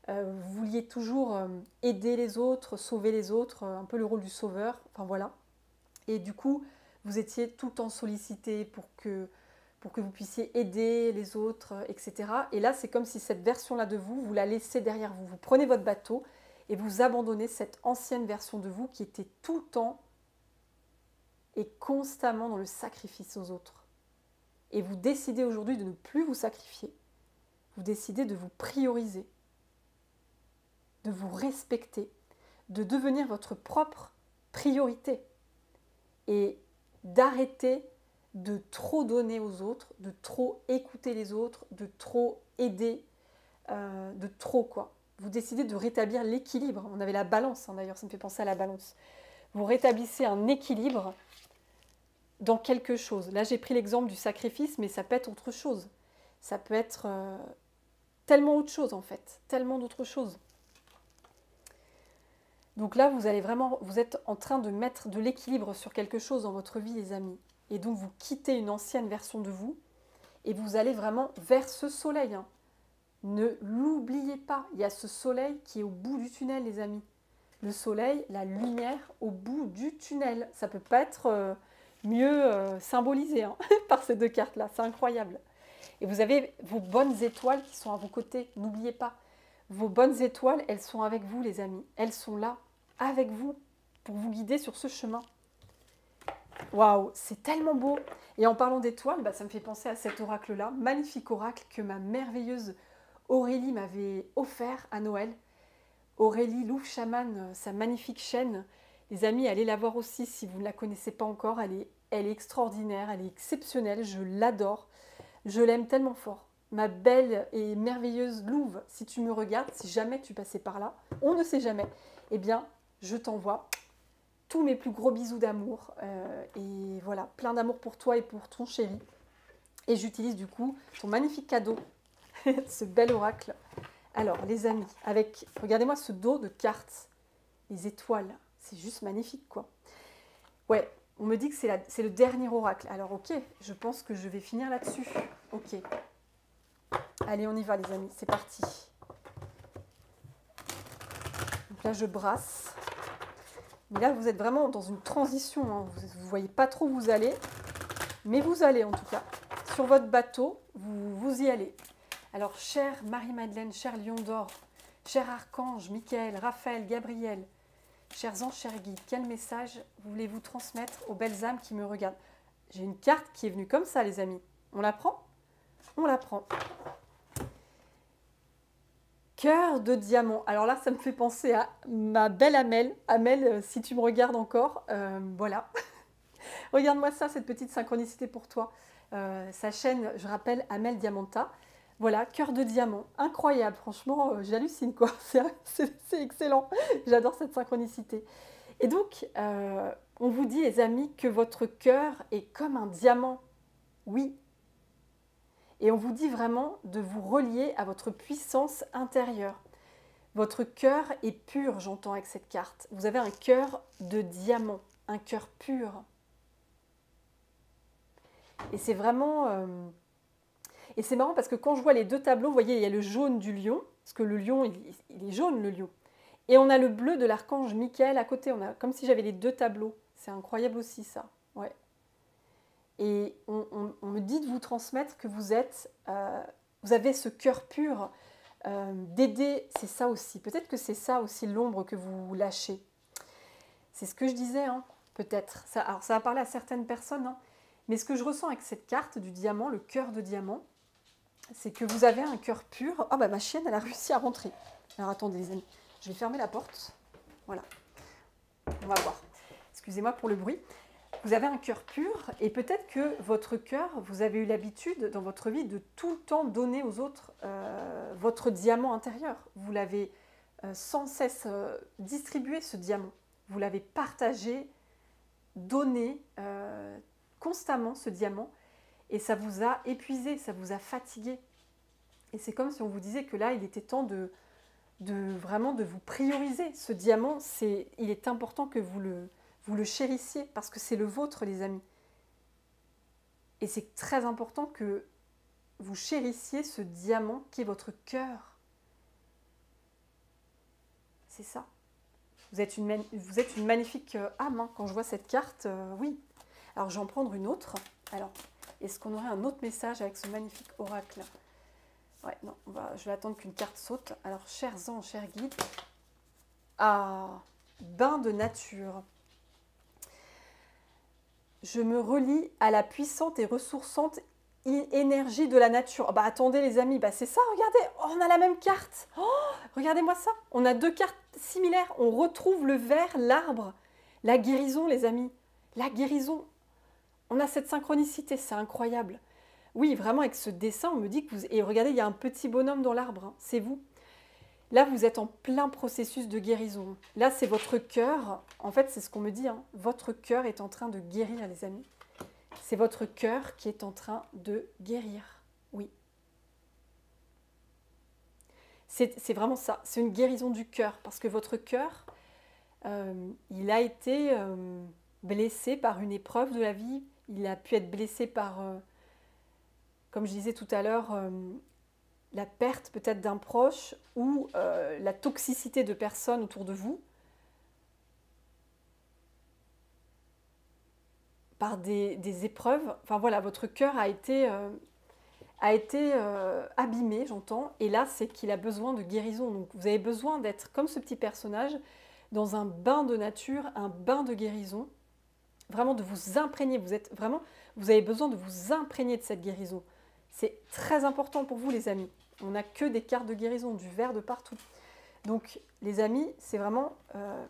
S1: Vous vouliez toujours aider les autres, sauver les autres, un peu le rôle du sauveur, enfin voilà. Et du coup, vous étiez tout le temps sollicité pour que vous puissiez aider les autres, etc. Et là, c'est comme si cette version-là de vous, vous la laissez derrière vous. Vous prenez votre bateau et vous abandonnez cette ancienne version de vous qui était tout le temps et constamment dans le sacrifice aux autres. Et vous décidez aujourd'hui de ne plus vous sacrifier. Vous décidez de vous prioriser, de vous respecter, de devenir votre propre priorité et d'arrêter de trop donner aux autres, de trop écouter les autres, de trop aider, de trop quoi. Vous décidez de rétablir l'équilibre. On avait la balance, hein, d'ailleurs, ça me fait penser à la balance. Vous rétablissez un équilibre dans quelque chose. Là, j'ai pris l'exemple du sacrifice, mais ça peut être autre chose. Ça peut être tellement autre chose, en fait. Tellement d'autres choses. Donc là, vous êtes en train de mettre de l'équilibre sur quelque chose dans votre vie, les amis. Et donc, vous quittez une ancienne version de vous et vous allez vraiment vers ce soleil. Hein. Ne l'oubliez pas, il y a ce soleil qui est au bout du tunnel, les amis. Le soleil, la lumière au bout du tunnel. Ça ne peut pas être mieux symbolisé hein, par ces deux cartes-là. C'est incroyable. Et vous avez vos bonnes étoiles qui sont à vos côtés. N'oubliez pas, vos bonnes étoiles, elles sont avec vous, les amis. Elles sont là, avec vous, pour vous guider sur ce chemin. Waouh, c'est tellement beau. Et en parlant d'étoiles, bah, ça me fait penser à cet oracle-là. Magnifique oracle que ma merveilleuse Aurélie m'avait offert à Noël. Aurélie Louvre Chaman, sa magnifique chaîne. Les amis, allez la voir aussi si vous ne la connaissez pas encore. Elle est extraordinaire, elle est exceptionnelle, je l'adore. Je l'aime tellement fort. Ma belle et merveilleuse Louve, si tu me regardes, si jamais tu passais par là, on ne sait jamais, eh bien, je t'envoie tous mes plus gros bisous d'amour. Et voilà, plein d'amour pour toi et pour ton chéri. Et j'utilise du coup ton magnifique cadeau, ce bel oracle. Alors, les amis, regardez-moi ce dos de cartes, les étoiles, c'est juste magnifique, quoi. Ouais, on me dit que c'est le dernier oracle. Alors, ok, je pense que je vais finir là-dessus. Ok. Allez, on y va, les amis, c'est parti. Donc là, je brasse. Mais là, vous êtes vraiment dans une transition. Hein. Vous ne voyez pas trop où vous allez. Mais vous allez, en tout cas. Sur votre bateau, vous y allez. Alors, chère Marie-Madeleine, cher Lion d'Or, cher Archange, Michael, Raphaël, Gabriel, chers anges, chers guides, quel message voulez-vous transmettre aux belles âmes qui me regardent? J'ai une carte qui est venue comme ça, les amis. On la prend? On la prend. Cœur de diamant. Alors là, ça me fait penser à ma belle Amel. Amel, si tu me regardes encore, voilà. Regarde-moi ça, cette petite synchronicité pour toi. Sa chaîne, je rappelle, Amel Diamanta. Voilà, cœur de diamant. Incroyable, franchement, j'hallucine quoi. C'est excellent. J'adore cette synchronicité. Et donc, on vous dit, les amis, que votre cœur est comme un diamant. Oui. Et on vous dit vraiment de vous relier à votre puissance intérieure. Votre cœur est pur, j'entends avec cette carte. Vous avez un cœur de diamant, un cœur pur. Et c'est vraiment... Et c'est marrant parce que quand je vois les deux tableaux, vous voyez, il y a le jaune du lion, parce que le lion, il est jaune, le lion. Et on a le bleu de l'archange Michael à côté. On a comme si j'avais les deux tableaux. C'est incroyable aussi, ça. Ouais. Et on me dit de vous transmettre que vous avez ce cœur pur d'aider. C'est ça aussi. Peut-être que c'est ça aussi l'ombre que vous lâchez. C'est ce que je disais, hein, peut-être. Alors, ça va parler à certaines personnes, hein, mais ce que je ressens avec cette carte du diamant, le cœur de diamant, c'est que vous avez un cœur pur. Ah bah ma chienne, elle a réussi à rentrer. Alors attendez les amis, je vais fermer la porte. Voilà. On va voir. Excusez-moi pour le bruit. Vous avez un cœur pur et peut-être que votre cœur, vous avez eu l'habitude dans votre vie de tout le temps donner aux autres votre diamant intérieur. Vous l'avez sans cesse distribué, ce diamant. Vous l'avez partagé, donné constamment ce diamant et ça vous a épuisé, ça vous a fatigué. Et c'est comme si on vous disait que là, il était temps vraiment de vous prioriser. Ce diamant, il est important que vous le chérissiez parce que c'est le vôtre, les amis. Et c'est très important que vous chérissiez ce diamant qui est votre cœur. C'est ça. Vous êtes une magnifique âme. Hein. Quand je vois cette carte, oui. Alors, je vais en prendre une autre. Alors, est-ce qu'on aurait un autre message avec ce magnifique oracle? Ouais, non, je vais attendre qu'une carte saute. Alors, chers anges, chers guides. Ah, bain de nature. Je me relie à la puissante et ressourçante énergie de la nature. Oh, bah attendez les amis, bah c'est ça, regardez, oh, on a la même carte. Oh, regardez-moi ça, on a deux cartes similaires. On retrouve le vert, l'arbre, la guérison les amis. La guérison. On a cette synchronicité, c'est incroyable. Oui, vraiment avec ce dessin, on me dit que vous... Et regardez, il y a un petit bonhomme dans l'arbre, hein, c'est vous. Là, vous êtes en plein processus de guérison. Là, c'est votre cœur. En fait, c'est ce qu'on me dit. Hein. Votre cœur est en train de guérir, les amis. C'est votre cœur qui est en train de guérir. Oui. C'est vraiment ça. C'est une guérison du cœur. Parce que votre cœur, il a été blessé par une épreuve de la vie. Il a pu être blessé par, comme je disais tout à l'heure, la perte peut-être d'un proche ou la toxicité de personnes autour de vous par des épreuves. Enfin voilà, votre cœur a été abîmé, j'entends, et là c'est qu'il a besoin de guérison. Donc vous avez besoin d'être comme ce petit personnage dans un bain de nature, un bain de guérison, vraiment de vous imprégner. Vous avez besoin de vous imprégner de cette guérison. C'est très important pour vous les amis. On n'a que des cartes de guérison, du vert de partout. Donc, les amis, c'est vraiment,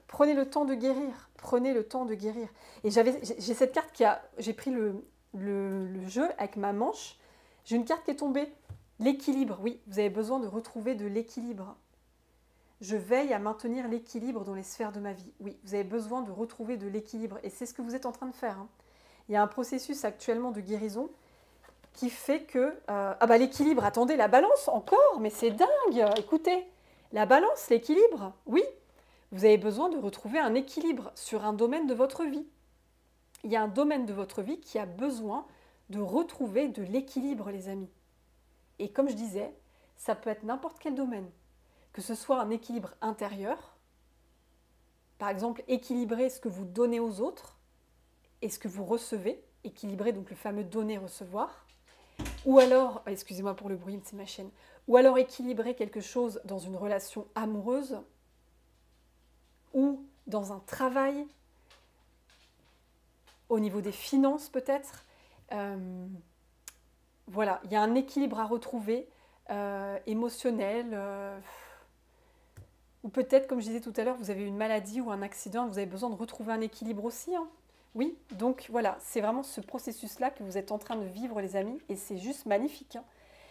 S1: prenez le temps de guérir. Prenez le temps de guérir. Et j'ai cette carte j'ai pris le jeu avec ma manche. J'ai une carte qui est tombée. L'équilibre, oui, vous avez besoin de retrouver de l'équilibre. Je veille à maintenir l'équilibre dans les sphères de ma vie. Oui, vous avez besoin de retrouver de l'équilibre. Et c'est ce que vous êtes en train de faire. Hein. Il y a un processus actuellement de guérison qui fait que... ah bah l'équilibre, attendez, la balance encore, mais c'est dingue, écoutez, la balance, l'équilibre, oui, vous avez besoin de retrouver un équilibre sur un domaine de votre vie. Il y a un domaine de votre vie qui a besoin de retrouver de l'équilibre, les amis. Et comme je disais, ça peut être n'importe quel domaine, que ce soit un équilibre intérieur, par exemple, équilibrer ce que vous donnez aux autres et ce que vous recevez, équilibrer donc le fameux donner-recevoir, ou alors, excusez-moi pour le bruit, c'est ma chaîne, ou alors équilibrer quelque chose dans une relation amoureuse ou dans un travail, au niveau des finances peut-être. Voilà, il y a un équilibre à retrouver, émotionnel, ou peut-être, comme je disais tout à l'heure, vous avez une maladie ou un accident, vous avez besoin de retrouver un équilibre aussi, hein. Oui, donc voilà, c'est vraiment ce processus-là que vous êtes en train de vivre, les amis, et c'est juste magnifique. Hein.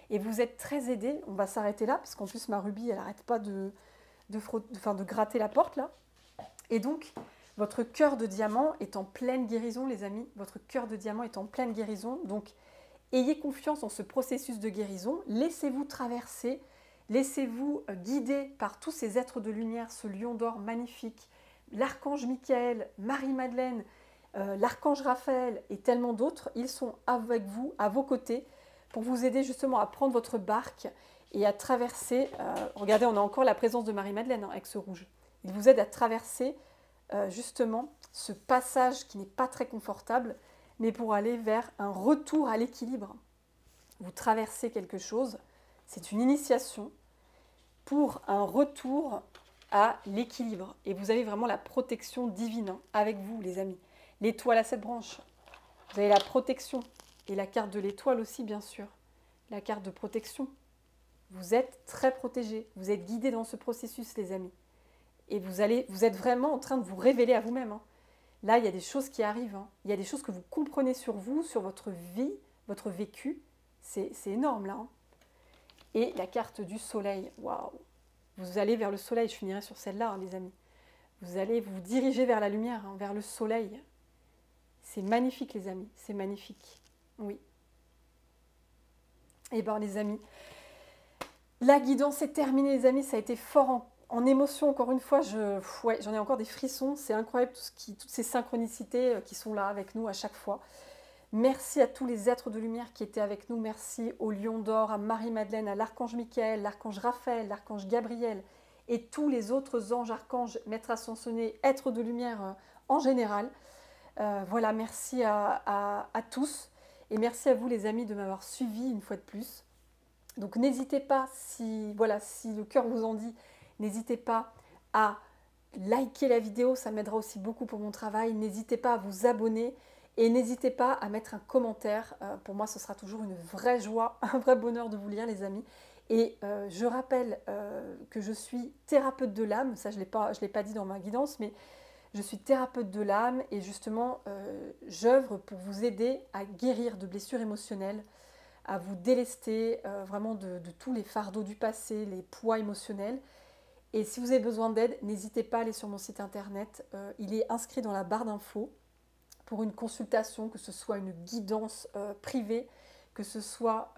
S1: Et vous êtes très aidés. On va s'arrêter là, parce qu'en plus, ma Ruby, elle n'arrête pas de gratter la porte, là. Et donc, votre cœur de diamant est en pleine guérison, les amis. Votre cœur de diamant est en pleine guérison. Donc, ayez confiance en ce processus de guérison. Laissez-vous traverser. Laissez-vous guider par tous ces êtres de lumière, ce lion d'or magnifique, l'archange Michael, Marie-Madeleine, l'archange Raphaël et tellement d'autres, ils sont avec vous, à vos côtés, pour vous aider justement à prendre votre barque et à traverser. Regardez, on a encore la présence de Marie-Madeleine hein, avec ce rouge. Il vous aide à traverser justement ce passage qui n'est pas très confortable, mais pour aller vers un retour à l'équilibre. Vous traversez quelque chose, c'est une initiation pour un retour à l'équilibre. Et vous avez vraiment la protection divine hein, avec vous, les amis. L'étoile à 7 branches, vous avez la protection et la carte de l'étoile aussi, bien sûr. La carte de protection. Vous êtes très protégés, vous êtes guidés dans ce processus, les amis. Et vous êtes vraiment en train de vous révéler à vous-même. Hein. Là, il y a des choses qui arrivent. Hein. Il y a des choses que vous comprenez sur vous, sur votre vie, votre vécu. C'est énorme, là. Hein. Et la carte du soleil, waouh! Vous allez vers le soleil, je finirai sur celle-là, hein, les amis. Vous allez vous diriger vers la lumière, hein, vers le soleil. C'est magnifique, les amis, c'est magnifique. Oui. Eh bien, les amis, La guidance est terminée, les amis. Ça a été fort en émotion, encore une fois. Ouais, j'en ai encore des frissons. C'est incroyable toutes ces synchronicités qui sont là avec nous à chaque fois. Merci à tous les êtres de lumière qui étaient avec nous. Merci au Lion d'Or, à Marie-Madeleine, à l'archange Michael, l'archange Raphaël, l'archange Gabriel et tous les autres anges, archanges, maîtres ascensionnés, êtres de lumière en général. Voilà, merci à tous. Et merci à vous les amis de m'avoir suivi une fois de plus. Donc n'hésitez pas, si le cœur vous en dit, n'hésitez pas à liker la vidéo, ça m'aidera aussi beaucoup pour mon travail. N'hésitez pas à vous abonner et n'hésitez pas à mettre un commentaire. Pour moi, ce sera toujours une vraie joie, un vrai bonheur de vous lire, les amis. Et je rappelle que je suis thérapeute de l'âme. Ça, je ne l'ai pas dit dans ma guidance, mais je suis thérapeute de l'âme et justement, j'œuvre pour vous aider à guérir de blessures émotionnelles, à vous délester vraiment de tous les fardeaux du passé, les poids émotionnels. Et si vous avez besoin d'aide, n'hésitez pas à aller sur mon site internet. Il est inscrit dans la barre d'infos pour une consultation, que ce soit une guidance privée, que ce soit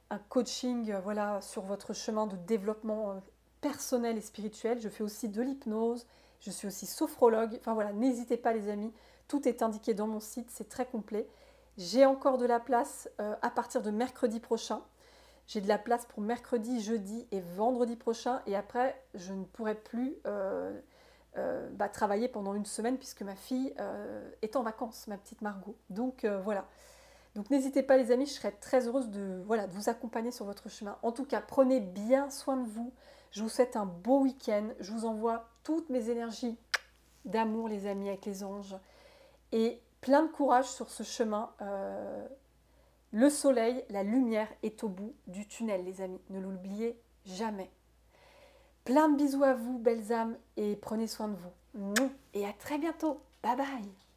S1: un coaching voilà, sur votre chemin de développement personnel et spirituel. Je fais aussi de l'hypnose, je suis aussi sophrologue. Enfin voilà, n'hésitez pas les amis, tout est indiqué dans mon site, c'est très complet. J'ai encore de la place à partir de mercredi prochain. J'ai de la place pour mercredi, jeudi et vendredi prochain. Et après, je ne pourrai plus travailler pendant une semaine puisque ma fille est en vacances, ma petite Margot. Donc voilà. Donc n'hésitez pas les amis, je serais très heureuse de vous accompagner sur votre chemin. En tout cas, prenez bien soin de vous. Je vous souhaite un beau week-end. Je vous envoie toutes mes énergies d'amour les amis avec les anges. Et plein de courage sur ce chemin. Le soleil, la lumière est au bout du tunnel les amis. Ne l'oubliez jamais. Plein de bisous à vous, belles âmes, et prenez soin de vous. Et à très bientôt. Bye bye.